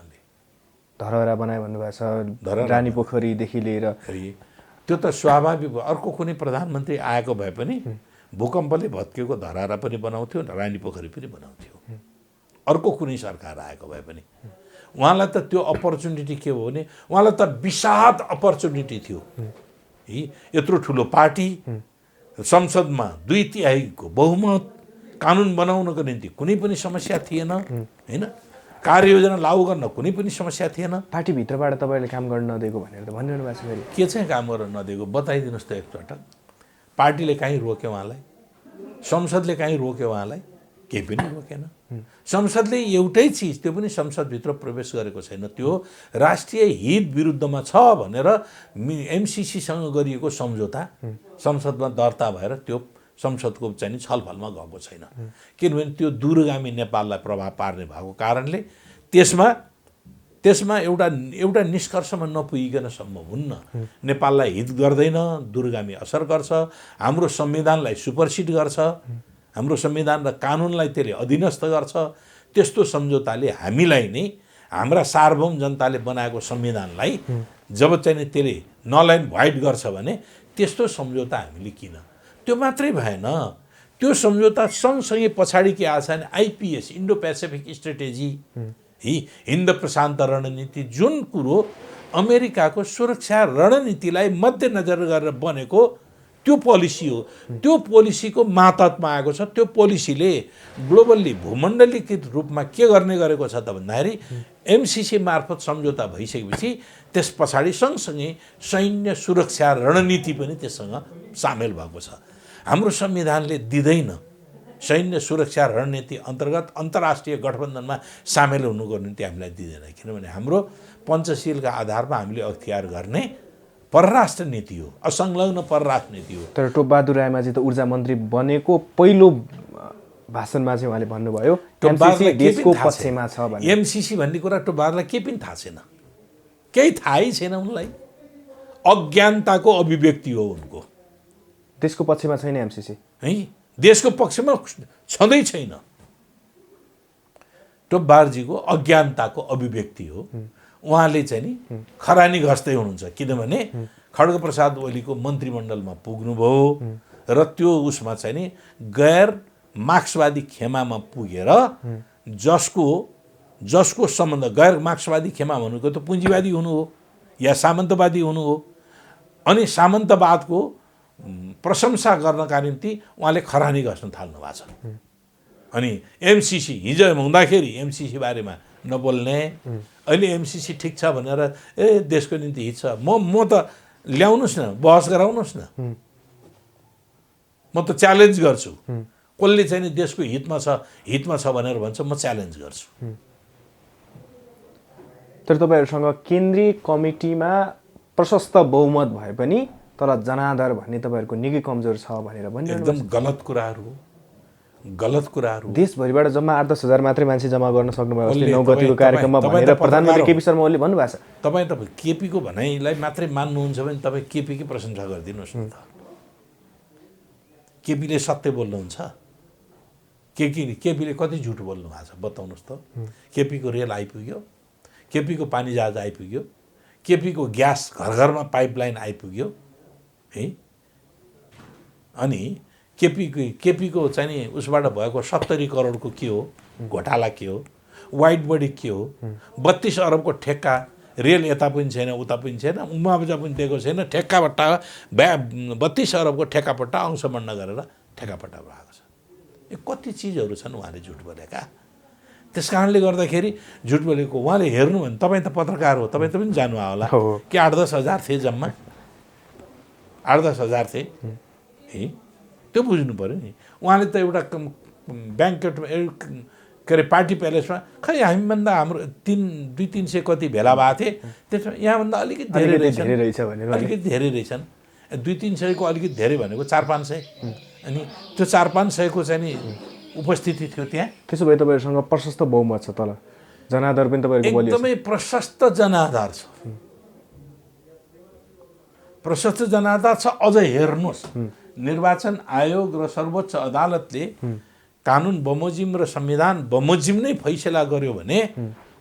धरहरा बनायो भन्नुभएको छ, रानी पोखरीदेखि लिएर। त्यो त स्वाभाविक हो। अर्को कुनै प्रधानमन्त्री आएको भए पनि भूकम्पले भत्केको धरहरा पनि बनाउँथ्यो, रानी पोखरी पनि बनाउँथ्यो। अर्को कुनै सरकार आएको भए पनि उहाँलाई त त्यो अपर्च्युनिटी के हो भने उहाँलाई त विशाद अपर्च्युनिटी थियो। यत्रो ठुलो पार्टी, संसदमा 2/3 बहुमत, कानुन बनाउनको निम्ति कुनै पनि समस्या थिएन, होइन, कार्ययोजना लागू गर्न कुनै पनि समस्या थिएन। पार्टीभित्रबाट तपाईँले काम गर्न नदिएको भनेर त भनिरहनु भएको छ। फेरि के चाहिँ काम गर्न नदिएको बताइदिनुहोस् त एकपटक। पार्टीले कहीँ रोक्यो उहाँलाई? संसदले कहीँ रोक्यो उहाँलाई? केही पनि रोकेन। संसदले एउटै चिज, त्यो पनि संसदभित्र प्रवेश गरेको छैन। त्यो राष्ट्रिय हित विरुद्धमा छ भनेर एमसिसीसँग गरिएको सम्झौता संसदमा दर्ता भएर त्यो संसदको चाहिँ छलफलमा गएको छैन। किनभने त्यो दूरगामी नेपाललाई प्रभाव पार्ने भएको कारणले त्यसमा एउटा निष्कर्षमा नपुगिकन सम्भव हुन्न। नेपाललाई हित गर्दैन, दूरगामी असर गर्छ, हाम्रो संविधानलाई सुपरसिड गर्छ, हाम्रो संविधान र कानुनलाई त्यसले अधीनस्थ गर्छ। त्यस्तो सम्झौताले हामीलाई नै हाम्रा सार्वभौम जनताले बनाएको संविधानलाई जब चाहिँ नि त्यसले नल एन्ड भोइड गर्छ भने त्यस्तो सम्झौता हामीले किन? त्यो मात्रै भएन, त्यो सम्झौता सँगसँगै पछाडि के आछ भने आइपिएस, इन्डो पेसिफिक स्ट्रेटेजी, हिन्द प्रशान्त रणनीति, जुन कुरो अमेरिकाको सुरक्षा रणनीतिलाई मध्यनजर गरेर बनेको त्यो पोलिसी हो। त्यो पोलिसीको मातहतमा आएको छ। त्यो पोलिसीले ग्लोबल्ली भूमण्डलीकृत रूपमा के गर्ने गरेको छ त भन्दाखेरि एमसिसी मार्फत सम्झौता भइसकेपछि त्यस पछाडि सँगसँगै सैन्य सुरक्षा रणनीति पनि त्यससँग सामेल भएको छ। हाम्रो संविधानले दिँदैन सैन्य सुरक्षा रणनीति अन्तर्गत अन्तर्राष्ट्रिय गठबन्धनमा सामेल हुनुको निम्ति हामीलाई दिँदैन, किनभने हाम्रो पञ्चशीलका आधारमा हामीले अख्तियार गर्ने परराष्ट्र नीति हो, असंलग्न परराष्ट्र नीति हो। तर टोपबहादुर रायमाझी त ऊर्जा मन्त्री बनेको पहिलो भाषणमा चाहिँ उहाँले भन्नुभयो एमसिसी देशको पक्षमा छ भने। एमसिसी भन्ने कुरा टोपबहादुरलाई केही पनि थाहा छैन, केही थाहै छैन उनलाई। अज्ञानताको अभिव्यक्ति हो उनको। देशको पक्षमा छैन एमसिसी है, देशको पक्षमा छँदै छैन। टोपबहादुरजीको अज्ञानताको अभिव्यक्ति हो। उहाँले चाहिँ नि खरानी घस्दै हुनुहुन्छ, किनभने खड्गप्रसाद ओलीको मन्त्रीमण्डलमा पुग्नुभयो र त्यो उसमा चाहिँ नि गैर मार्क्सवादी खेमामा पुगेर जसको सम्बन्ध गैर मार्क्सवादी खेमा भनेको त पुँजीवादी हुनु हो या सामन्तवादी हुनु हो। अनि सामन्तवादको प्रशंसा गर्नका निम्ति उहाँले खरानी घस्न थाल्नु भएको छ। अनि एमसिसी हिजो हुँदाखेरि एमसिसी बारेमा नबोल्ने, अहिले एमसिसी ठिक छ भनेर देशको निम्ति हित छ, म त ल्याउनुहोस् न, बहस गराउनुहोस् न, म त च्यालेन्ज गर्छु। कसले चाहिँ नि देशको हितमा छ भनेर भन्छ, म च्यालेन्ज गर्छु। तर तपाईँहरूसँग केन्द्रीय कमिटीमा प्रशस्त बहुमत भए पनि तर जनाधार भन्ने तपाईँहरूको निकै कमजोर छ भनेर भनिरहनु एकदम गलत कुराहरू। देशभरिबाट जम्मा 8-10 हजार मात्रै मान्छे जम्मा गर्न सक्नुभयो अस्ति 9 गतिको कार्यक्रममा भनेर प्रधानमन्त्री केपी शर्मा ओलीले भन्नुभएको छ। तपाईँ केपीको भनाइलाई मात्रै मान्नुहुन्छ भने तपाईँ केपीकै प्रशंसा गरिदिनुहोस् न त। केपीले सत्य बोल्नुहुन्छ? केपीले कति झुट बोल्नु भएको छ बताउनुहोस् त। केपीको रेल आइपुग्यो, केपीको पानी जहाज आइपुग्यो, केपीको ग्यास घर घरमा पाइपलाइन आइपुग्यो है। अनि केपीको चाहिँ नि उसबाट भएको 70 करोडको के हो घोटाला, के हो वाइड बडी, के हो 32 अरबको ठेक्का, रेल यता पनि छैन उता पनि छैन, मुआवजा पनि दिएको छैन, ठेक्कापट्टा 32 अरबको ठेक्कापट्टा अंशमण्ड गरेर ठेक्कापट्टा भएको छ। यो कति चिजहरू छन् उहाँले झुट बोलेका। त्यस कारणले गर्दाखेरि झुट बोलेको उहाँले हेर्नु भने तपाईँ त पत्रकार हो, तपाईँ त पनि जानुभयो होला कि 8-10 हजार थिए जम्मा, 8-10 हजार थिए है। त्यो बुझ्नु पऱ्यो नि। उहाँले त एउटा ब्याङ्केटमा के अरे पार्टी प्यालेसमा खै हामीभन्दा हाम्रो 200-300 कति भेला भएको थिए, त्यसमा यहाँभन्दा अलिकति धेरै रहेछन्। 200-300 को अलिकति धेरै भनेको 400-500, अनि त्यो 400-500 को चाहिँ नि उपस्थिति थियो त्यहाँ। त्यसो भए तपाईँहरूसँग प्रशस्त बहुमत छ, तल जनाधार पनि तपाईँहरूको एकदमै प्रशस्त जनाधार छ। प्रशस्त जनाधार छ। अझ हेर्नुहोस्, निर्वाचन आयोग र सर्वोच्च अदालतले कानुन बमोजिम र संविधान बमोजिम नै फैसला गर्यो भने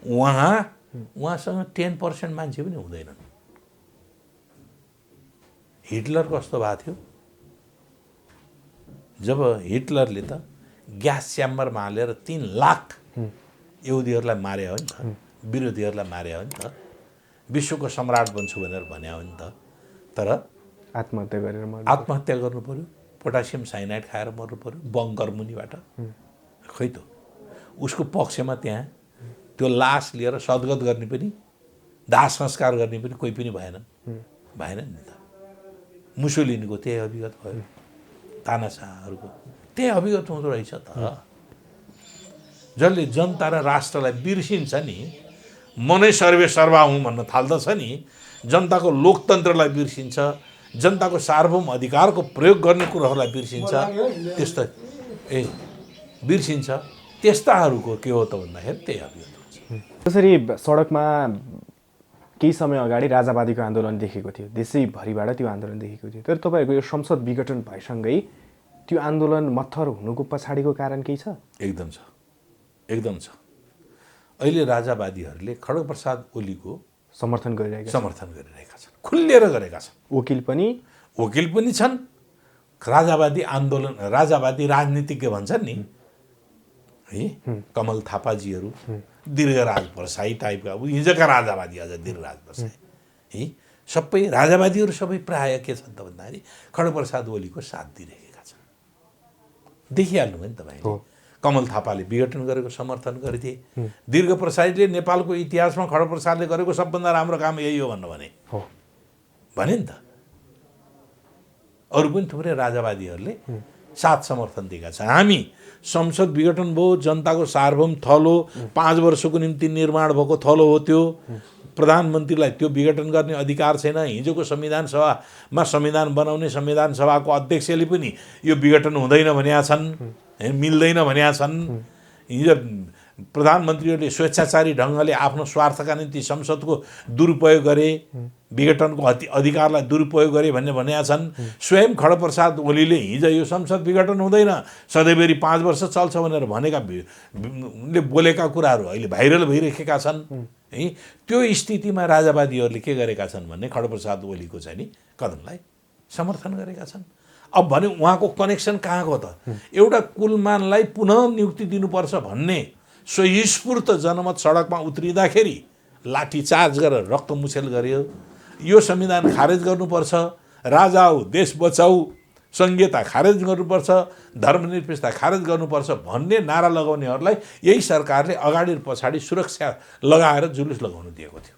उहाँसँग 10% मान्छे पनि हुँदैनन्। हिटलर कस्तो भएको थियो? जब हिटलरले त ग्यास च्याम्बरमा हालेर 3 लाख यहुदीहरूलाई मारे हो नि त, विरोधीहरूलाई मारे हो नि त, विश्वको सम्राट बन्छु भनेर भने हो नि त। तर आत्महत्या गर्नु पर्यो, पोटासियम साइनाइड खाएर मर्नु पर्यो बङ्कर मुनिबाट। खै त उसको पक्षमा त्यहाँ त्यो लास लिएर सद्गत गर्ने पनि, दाह संस्कार गर्ने पनि कोही पनि भएन नि त। मुसोलिनीको त्यही अभिगत भयो, तानाशाहहरूको त्यही अभिगत हुँदो रहेछ त। जसले जनता र राष्ट्रलाई बिर्सिन्छ नि, म नै सर्वे सर्वा हुँ भन्न थाल्दछ नि, जनताको लोकतन्त्रलाई बिर्सिन्छ, जनताको सार्वभौम अधिकारको प्रयोग गर्ने कुराहरूलाई बिर्सिन्छ, त्यस्ता बिर्सिन्छ, त्यस्ताहरूको के हो त भन्दाखेरि त्यही अभिगत हुन्छ। त्यसरी सडकमा केही समय अगाडि राजावादीको आन्दोलन देखेको थियो, देशैभरिबाट त्यो आन्दोलन देखेको थियो। तर तपाईँहरूको यो संसद विघटन भएसँगै त्यो आन्दोलन मत्थर हुनुको पछाडिको कारण केही छ? एकदम छ, एकदम छ। अहिले राजावादीहरूले खड्गप्रसाद ओलीको समर्थन गरिरहेका छन्, खुल्लिएर गरेका छन्। वकिल पनि छन्। राजावादी आन्दोलन, राजावादी राजनीतिज्ञ भन्छन् नि है, कमल थापाजीहरू, दीर्घराज परसाई टाइपका, हिजोका राजावादी अझ दीर्घराज परसाई है, सबै राजावादीहरू सबै प्राय के छन् त भन्दाखेरि खड्गप्रसाद ओलीको साथ दिइरहेका छन्। देखिहाल्नुभयो नि तपाईँले, कमल थापाले विघटन गरेको समर्थन गर्थे, दीर्घ प्रसादले नेपालको इतिहासमा खड्गप्रसादले गरेको सबभन्दा राम्रो काम यही हो भने नि त। अरू पनि थुप्रै राजावादीहरूले साथ समर्थन दिएका छन्। हामी संसद विघटन भयो, जनताको सार्वभौम थलो 5 वर्षको निम्ति निर्माण भएको थलो हो त्यो। प्रधानमन्त्रीलाई त्यो विघटन गर्ने अधिकार छैन। हिजोको संविधान सभामा संविधान बनाउने संविधान सभाको अध्यक्षले पनि यो विघटन हुँदैन भनेका छन्, मिल्दैन भनेका छन्। हिजो प्रधानमन्त्रीहरूले स्वेच्छाचारी ढङ्गले आफ्नो स्वार्थका निम्ति संसदको दुरुपयोग गरे, विघटनको अधिकारलाई दुरुपयोग गरे भन्ने भनेका छन्। स्वयं खड्गप्रसाद ओलीले हिजो यो संसद विघटन हुँदैन, सधैँभरि 5 वर्ष चल्छ भनेर भनेका बोलेका कुराहरू अहिले भाइरल भइरहेका छन् है। त्यो स्थितिमा राजावादीहरूले के गरेका छन् भने खड्गप्रसाद ओलीको चाहिँ नि कदमलाई समर्थन गरेका छन्। अब भने उहाँको कनेक्सन कहाँको त? एउटा कुलमानलाई पुनः नियुक्ति दिनुपर्छ भन्ने स्वस्फूर्त जनमत सडकमा उत्रिँदाखेरि लाठीचार्ज गरेर रक्तमुछेल गर्यो। यो संविधान खारेज गर्नुपर्छ, राजा हो देश बचाऊ, संहिता खारेज गर्नुपर्छ, धर्मनिरपेक्षता खारेज गर्नुपर्छ भन्ने नारा लगाउनेहरूलाई यही सरकारले अगाडि र पछाडि सुरक्षा लगाएर जुलुस लगाउनु दिएको थियो,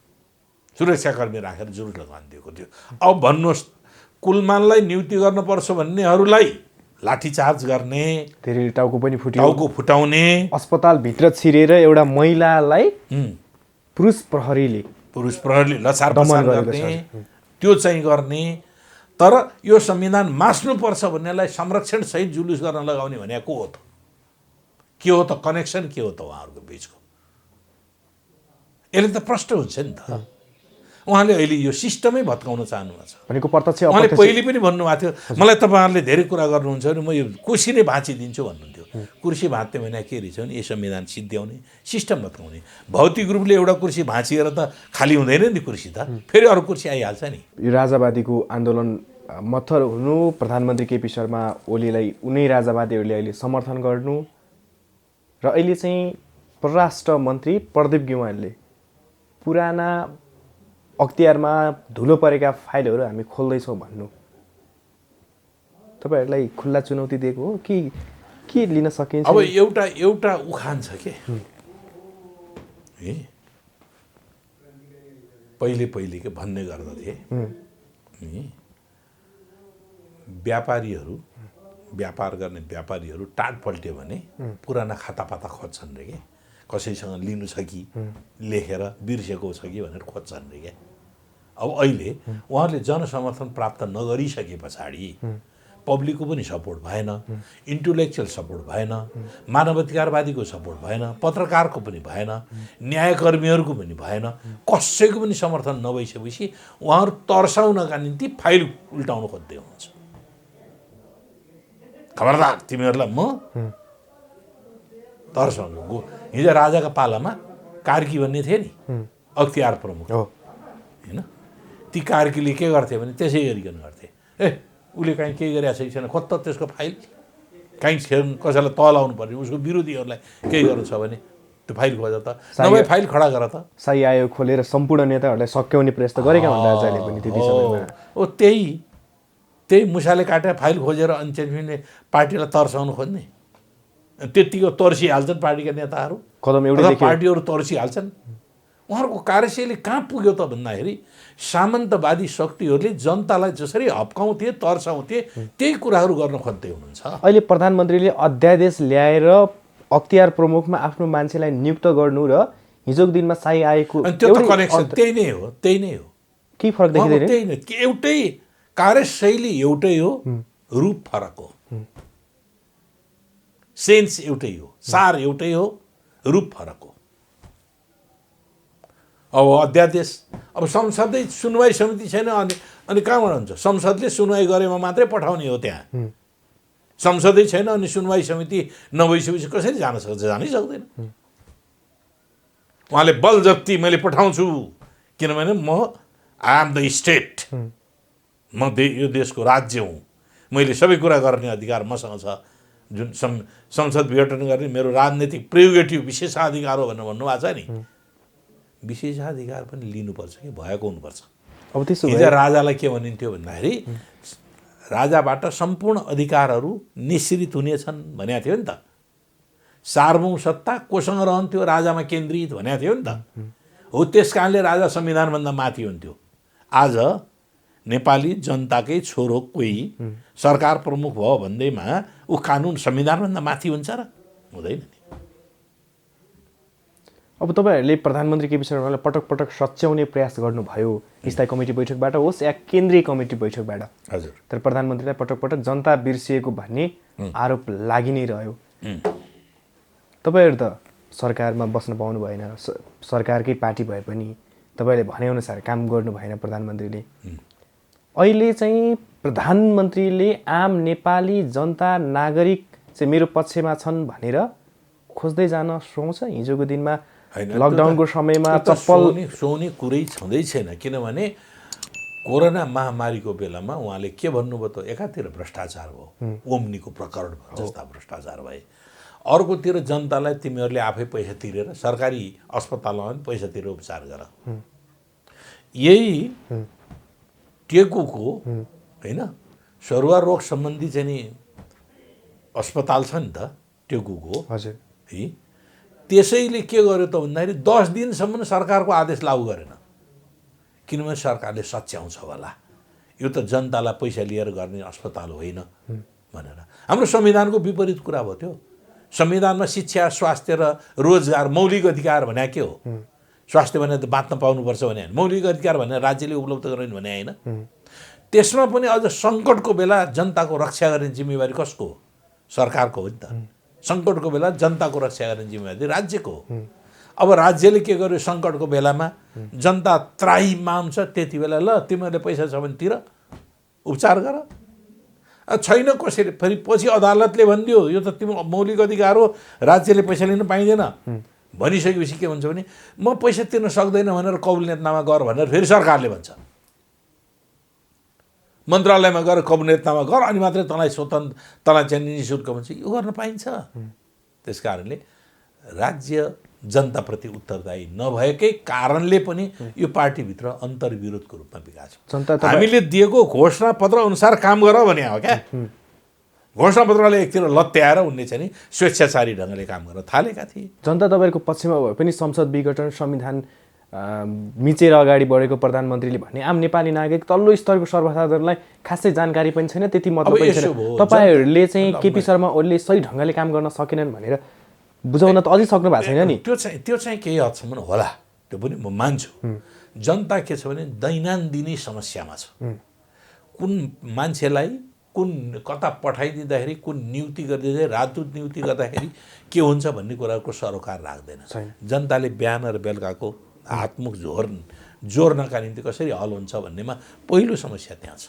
सुरक्षाकर्मी राखेर जुलुस लगाउनु दिएको थियो। अब भन्नुहोस्, कुलमानलाई नियुक्ति गर्नुपर्छ भन्नेहरूलाई लाठीचार्ज गर्ने, धेरै टाउको पनि फुट्यो, टाउको फुटाउने, अस्पतालभित्र छिरेर एउटा महिलालाई पुरुष प्रहरीले लचार पछार गर्ने, त्यो चाहिँ गर्ने। तर यो संविधान मास्नुपर्छ भन्नेलाई संरक्षण सहित जुलुस गर्न लगाउने भने को हो त? के हो त? कनेक्सन के हो त उहाँहरूको बिचको? यसले त प्रष्ट हुन्छ नि त। उहाँले अहिले यो सिस्टमै भत्काउन चाहनुभएको छ भनेको प्रत्यक्ष। उहाँले पहिले पनि भन्नुभएको थियो, मलाई तपाईँहरूले धेरै कुरा गर्नुहुन्छ भने म यो कुर्सी नै भाँचिदिन्छु भन्नुहुन्थ्यो। कुर्सी भाँच्ने भने के रहेछ भने यो संविधान सिद्ध्याउने, सिस्टम भत्काउने। भौतिक रूपले एउटा कुर्सी भाँचिएर त खाली हुँदैन नि कुर्सी त, फेरि अरू कुर्सी आइहाल्छ नि। यो राजावादीको आन्दोलन मत्थर हुनु, प्रधानमन्त्री केपी शर्मा ओलीलाई उनै राजावादीहरूले अहिले समर्थन गर्नु र अहिले चाहिँ परराष्ट्र मन्त्री प्रदीप गेवालीले पुराना अख्तियारमा धुलो परेका फाइलहरू हामी खोल्दैछौँ भन्नु तपाईँहरूलाई खुल्ला चुनौती दिएको हो कि के लिन सकिन्छ? अब एउटा उखान छ के, पहिले के भन्ने गर्दथे, व्यापार गर्ने व्यापारीहरू टाट पल्ट्यो भने पुराना खातापाता खोज्छन् रे के, कसैसँग लिनु छ कि लेखेर बिर्सेको छ कि भनेर खोज्छन् रे क्या। अब अहिले उहाँहरूले जनसमर्थन प्राप्त नगरिसके पछाडि पब्लिकको पनि सपोर्ट भएन, इन्टेलेक्चुअल सपोर्ट भएन, मानवाधिकारवादीको सपोर्ट भएन, पत्रकारको पनि भएन, न्यायकर्मीहरूको पनि भएन, कसैको पनि समर्थन नभइसकेपछि उहाँहरू तर्साउनका निम्ति फाइल उल्टाउन खोज्दै हुनुहुन्छ। खबरदार तिमीहरूलाई म तर्साउनु। हिजो राजाका पालामा कार्की भन्ने थिए नि अख्तियार प्रमुख होइन, ती कार्कीले के गर्थे भने त्यसै गरिकन गर्थे। उसले काहीँ केही गरिरहेको छैन, कत्त त्यसको फाइल काहीँ कसैलाई तल आउनु पर्ने, उसको विरोधीहरूलाई केही गर्नु छ भने त्यो फाइल खोज त, नभए फाइल खडा गर त। शाही आयोग खोलेर सम्पूर्ण नेताहरूलाई सक्याउने प्रयास त गरेका हुन् राजाले पनि त्यति समयमा। त्यही मुसाले काटेर फाइल खोजेर अनि चाहिँ पार्टीलाई तर्साउनु खोज्ने, त्यत्तिको तर्सिहाल्छन् पार्टीका नेताहरू, पार्टीहरू तर्सिहाल्छन्। उहाँहरूको कार्यशैली कहाँ पुग्यो त भन्दाखेरि सामन्तवादी शक्तिहरूले जनतालाई जसरी हप्काउँथे तर्साउँथे त्यही कुराहरू गर्न खोज्दै हुनुहुन्छ। अहिले प्रधानमन्त्रीले अध्यादेश ल्याएर अख्तियार प्रमुखमा आफ्नो मान्छेलाई नियुक्त गर्नु र हिजोको दिनमा शाही आयोगको त्यो त कनेक्सन त्यही नै हो। के फरक देखिँदैन? त्यही नै, एउटै कार्यशैली एउटै हो, रूप फरक हो, सेन्स एउटै हो, सार एउटै हो, रूप फरक हो। अब अध्यादेश, अब संसदै सुनवाई समिति छैन अनि कहाँबाट हुन्छ? संसदले सुनवाई गरेमा मात्रै पठाउने हो त्यहाँ। संसदै छैन अनि सुनवाई समिति नभइसकेपछि कसरी जान सक्छ? जानै सक्दैन। उहाँले बल जप्ती मैले पठाउँछु, किनभने म आई एम द स्टेट, म यो देशको राज्य हुँ, मैले सबै कुरा गर्ने अधिकार मसँग छ। जुन संसद विघटन गर्ने मेरो राजनीतिक प्रिरोगेटिभ विशेषाधिकार हो भनेर भन्नुभएको छ नि, विशेषाधिकार पनि लिनुपर्छ कि भएको हुनुपर्छ। अब त्यसो हिजो राजालाई के भनिन्थ्यो भन्दाखेरि राजाबाट सम्पूर्ण अधिकारहरू निश्चित हुनेछन् भनेको थियो नि त। सार्वभौम सत्ता कोसँग रहन्थ्यो? राजामा केन्द्रित भनेको थियो नि त। हो, त्यस कारणले राजा संविधानभन्दा माथि हुन्थ्यो। आज नेपाली जनताकै छोरो कोही सरकार प्रमुख भयो भन्दैमा ऊ कानुन संविधानभन्दा माथि हुन्छ र? हुँदैन नि। अब तपाईँहरूले प्रधानमन्त्री केपी शर्मालाई पटक पटक सच्याउने प्रयास गर्नुभयो, स्थायी कमिटी बैठकबाट होस् या केन्द्रीय कमिटी बैठकबाट। हजुर। तर प्रधानमन्त्रीलाई पटक पटक जनता बिर्सिएको भन्ने आरोप लागि नै रह्यो। तपाईँहरू त सरकारमा बस्न पाउनु भएन, सरकारकै पार्टी भए पनि तपाईँले भनेअनुसार काम गर्नु भएन प्रधानमन्त्रीले। अहिले चाहिँ प्रधानमन्त्रीले आम नेपाली जनता नागरिक चाहिँ मेरो पक्षमा छन् भनेर खोज्दै जान सुहाउँछ? हिजोको दिनमा लकडाउनको समयमा चप्पल सुहाउने कुरै छँदै छैन। किनभने कोरोना महामारीको बेलामा उहाँले के भन्नुभयो त? एकातिर भ्रष्टाचार भयो, ओम्नीको प्रकरण जस्ता भ्रष्टाचार भए, अर्कोतिर जनतालाई तिमीहरूले आफै पैसा तिरेर सरकारी अस्पतालमा पनि पैसा तिरेर उपचार गर। यही टेकुको होइन सरुवा रोग सम्बन्धी चाहिँ नि अस्पताल छ नि त टेकुको। हजुर। है, त्यसैले के गर्यो त भन्दाखेरि 10 दिनसम्म सरकारको आदेश लागू गरेन। किनभने सरकारले सच्याउँछ होला, यो त जनतालाई पैसा लिएर गर्ने अस्पताल होइन भनेर। हाम्रो संविधानको विपरीत कुरा भयो त्यो। संविधानमा शिक्षा, स्वास्थ्य र रोजगार मौलिक अधिकार भने के हो? स्वास्थ्य भने त बाँच्न पाउनुपर्छ भने होइन, मौलिक अधिकार भने राज्यले उपलब्ध गराउने भने होइन। त्यसमा पनि अझ सङ्कटको बेला जनताको रक्षा गर्ने जिम्मेवारी कसको हो? सरकारको हो नि त। सङ्कटको बेला जनताको रक्षा गर्ने जिम्मेवारी राज्यको हो। अब राज्यले के गर्यो? सङ्कटको बेलामा जनता त्राही मान्छ, त्यति बेला ल तिमीहरूले पैसा छ भने तिर, उपचार गर। छैन कसैले फेरि पछि अदालतले भनिदियो यो त तिम्रो मौलिक अधिकार हो, राज्यले पैसा लिन पाइँदैन भनिसकेपछि के भन्छ भने म पैसा तिर्न सक्दैन भनेर कबुलनेतनामा गर भनेर फेरि सरकारले भन्छ। मन्त्रालयमा गएर कबुलनेतनामा गर अनि मात्रै तँलाई स्वतन्त्र, तँलाई चाहिँ निःशुल्क भन्छ। यो गर्न पाइन्छ। त्यस कारणले राज्य जनताप्रति उत्तरदायी नभएकै कारणले पनि यो पार्टीभित्र अन्तर्विरोधको रूपमा विकास। हामीले दिएको घोषणापत्र अनुसार काम गर भने हो क्या। घोषणापत्रले एकतिर लत्याएर उनले चाहिँ स्वेच्छाचारी ढङ्गले काम गर्न थालेका थिए। जनता तपाईँको पक्षमा भए पनि संसद विघटन, संविधान मिचेर अगाडि बढेको प्रधानमन्त्रीले भने आम नेपाली नागरिक तल्लो स्तरको सर्वसाधारणलाई खासै जानकारी पनि छैन, त्यति मतलब पनि छैन। तपाईँहरूले चाहिँ केपी शर्मा ओलीले सही ढङ्गले काम गर्न सकेनन् भनेर बुझाउन त अझै सक्नु भएको छैन नि। त्यो चाहिँ केही हदसम्म होला, त्यो पनि म मान्छु। जनता के छ भने दैनन्दिनी समस्यामा छ। कुन मान्छेलाई कुन कता पठाइदिँदाखेरि, कुन नियुक्ति गरिदिँदाखेरि, राजदूत नियुक्ति गर्दाखेरि के हुन्छ भन्ने कुराको सरोकार राख्दैन। जनताले बिहान र बेलुकाको हातमुख जोर्नका निम्ति कसरी हल हुन्छ भन्नेमा पहिलो समस्या त्यहाँ छ।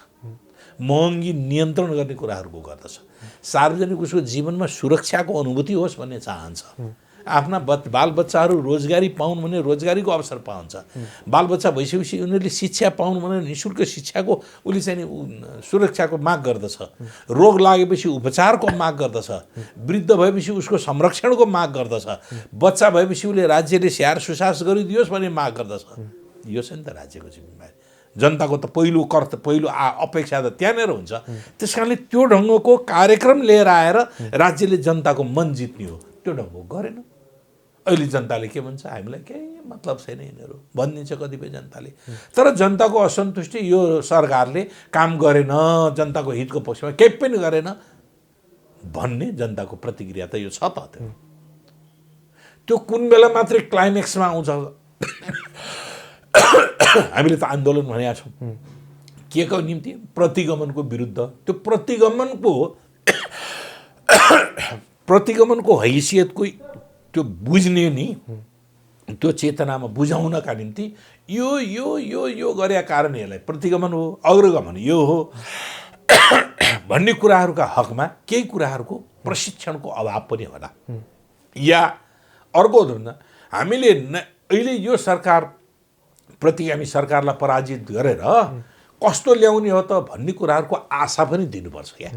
महँगी नियन्त्रण गर्ने कुराहरूको गर्दछ। सार्वजनिक उसको जीवनमा सुरक्षाको अनुभूति होस् भन्ने चाहन्छ। आफ्ना बालबच्चाहरू रोजगारी पाउन् भने रोजगारीको अवसर पाउँछ। बालबच्चा भइसकेपछि उनीहरूले शिक्षा पाउन् भने निःशुल्क शिक्षाको उसले चाहिँ सुरक्षाको माग गर्दछ। रोग लागेपछि उपचारको माग गर्दछ। वृद्ध भएपछि उसको संरक्षणको माग गर्दछ। बच्चा भएपछि उसले राज्यले स्याहार सुसार गरिदियोस् भन्ने माग गर्दछ। यो छ नि त राज्यको जिम्मेवारी। जनताको त पहिलो अपेक्षा त त्यहाँनिर हुन्छ। त्यस कारणले त्यो ढङ्गको कार्यक्रम लिएर आएर राज्यले जनताको मन जित्ने हो, त्यो ढङ्गको गरेन। अहिले जनताले के भन्छ? हामीलाई केही मतलब छैन यिनीहरू भनिदिन्छ कतिपय जनताले। तर जनताको असन्तुष्टि यो सरकारले काम गरेन, जनताको हितको पक्षमा केही पनि गरेन भन्ने जनताको प्रतिक्रिया त यो छ त। त्यो कुन बेला मात्रै क्लाइमेक्समा आउँछ? हामीले त आन्दोलन भनेका छौँ के को निम्ति? प्रतिगमनको विरुद्ध। त्यो प्रतिगमनको हैसियतको त्यो बुझ्ने नि, त्यो चेतनामा बुझाउनका निम्ति यो यो यो यो गरेका कारण यसलाई प्रतिगमन हो, अग्रगमन यो हो भन्ने कुराहरूका हकमा केही कुराहरूको प्रशिक्षणको अभाव पनि होला। या अर्को धुन हामीले अहिले यो सरकारप्रति हामी सरकारलाई पराजित गरेर कस्तो ल्याउने हो त भन्ने कुराहरूको आशा पनि दिनुपर्छ क्या।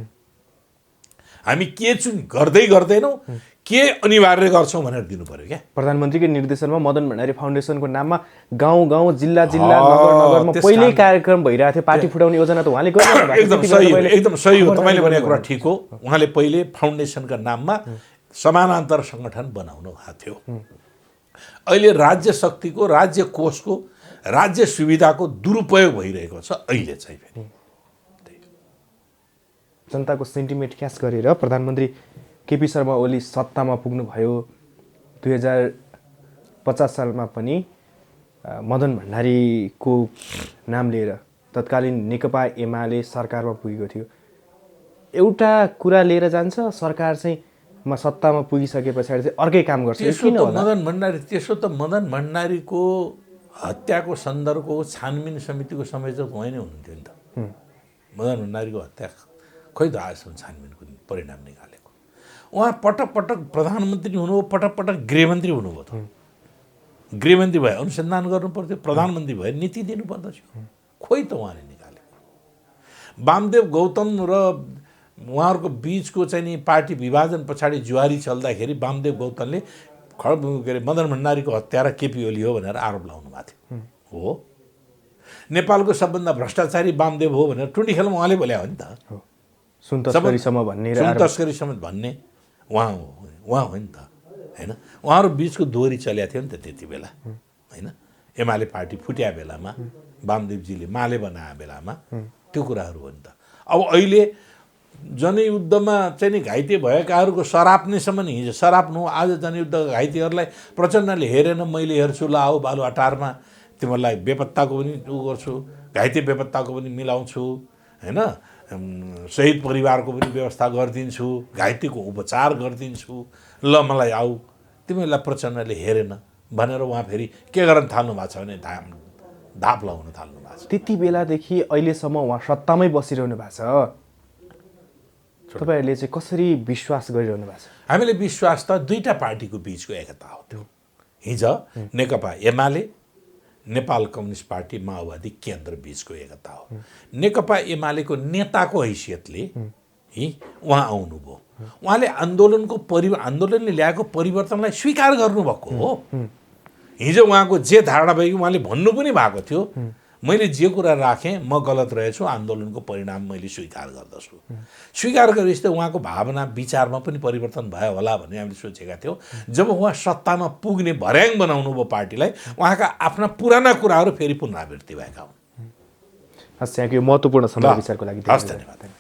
हामी के गर्दै गर्दैनौँ, के अनिवार्य गर्छौँ भनेर दिनु पर्यो क्या। प्रधानमन्त्रीकै निर्देशनमा मदन भण्डारी फाउन्डेसनको नाममा गाउँ गाउँ जिल्ला जिल्ला नगर नगरमा पहिल्यै कार्यक्रम भइरहेको थियो। पार्टी फुटाउने योजना त उहाँले गर्नु एकदम सही हो, एकदम सही हो, तपाईँले भनेको कुरा ठिक हो। उहाँले पहिले फाउन्डेसनका नाममा समानान्तर सङ्गठन बनाउनु भएको थियो। अहिले राज्य शक्तिको, राज्य कोषको, राज्य सुविधाको दुरुपयोग भइरहेको छ अहिले चाहिँ फेरि। जनताको सेन्टिमेन्ट क्यास गरेर प्रधानमन्त्री केपी शर्मा ओली सत्तामा पुग्नुभयो। 2050 सालमा पनि मदन भण्डारीको नाम लिएर तत्कालीन नेकपा एमाले सरकारमा पुगेको थियो। एउटा कुरा लिएर जान्छ सरकार चाहिँ सत्तामा पुगिसके पछाडि चाहिँ अर्कै काम गर्छ। त्यसो त मदन भण्डारीको हत्याको सन्दर्भको छानबिन समितिको संयोजक उहाँ नै हुनुहुन्थ्यो नि त। मदन भण्डारीको हत्या खोइ त आजसम्म छानबिनको परिणाम निकालेको। उहाँ पटक पटक प्रधानमन्त्री हुनुभयो, पटक पटक गृहमन्त्री हुनुभयो। त गृहमन्त्री भए अनुसन्धान गर्नु पर्थ्यो, प्रधानमन्त्री भए नीति दिनु पर्दथ्यो। खोइ त उहाँले निकालेको। वामदेव गौतम र उहाँहरूको बिचको चाहिँ नि पार्टी विभाजन पछाडि जुहारी चल्दाखेरि वामदेव गौतमले के अरे मदन भण्डारीको हत्या र केपी ओली हो भनेर आरोप लाउनु भएको थियो। हो, नेपालको सबभन्दा भ्रष्टाचारी वामदेव हो भनेर टुँडी खेलमा उहाँले बोले हो नि त। सुन तस्करीसम्म भन्ने उहाँ हो नि त, होइन? उहाँहरू बिचको दोहोरी चलेको थियो नि त त्यति बेला, होइन? एमाले पार्टी फुट्या बेलामा वामदेवजीले माले बनाए बेलामा त्यो कुराहरू हो नि त। अब अहिले जनयुद्धमा चाहिँ नि घाइते भएकाहरूको सराप्नेसम्म नि हिजो सराप्नु, आज जनयुद्धका घाइतेहरूलाई प्रचण्डले हेरेन मैले हेर्छु, ल आऊ बालुवाटारमा तिमीहरूलाई बेपत्ताको पनि उ गर्छु, घाइते बेपत्ताको पनि मिलाउँछु, होइन? शहीद परिवारको पनि व्यवस्था गरिदिन्छु, घाइतेको उपचार गरिदिन्छु, ल मलाई आऊ। तिमीहरूलाई प्रचण्डले हेरेन भनेर उहाँ फेरि के गर्न थाल्नु भएको छ भने धाप लगाउन थाल्नु भएको छ। त्यति बेलादेखि अहिलेसम्म उहाँ सत्तामै बसिरहनु भएको छ। तपाईँहरूले चाहिँ कसरी विश्वास गरिरहनु भएको छ? हामीले विश्वास त दुईवटा पार्टीको बिचको एकता हो। त्यो हिजो नेकपा एमाले, नेपाल कम्युनिस्ट पार्टी माओवादी केन्द्र बिचको एकता हो। नेकपा एमालेको नेताको हैसियतले उहाँ आउनुभयो। उहाँले आन्दोलनले ल्याएको परिवर्तनलाई स्वीकार गर्नुभएको हो। हिजो उहाँको जे धारणा भयो उहाँले भन्नु पनि भएको थियो, मैले जे कुरा राखेँ म गलत रहेछु, आन्दोलनको परिणाम मैले स्वीकार गर्दछु। स्वीकार गरेपछि त उहाँको भावना विचारमा पनि परिवर्तन भयो होला भन्ने हामीले सोचेका थियौँ। जब उहाँ सत्तामा पुग्ने भर्याङ बनाउनु भयो पार्टीलाई, उहाँका आफ्ना पुराना कुराहरू फेरि पुनरावृत्ति भएका हुन्। हस्, यहाँको यो महत्त्वपूर्ण समय विचारको लागि हस्, धन्यवाद।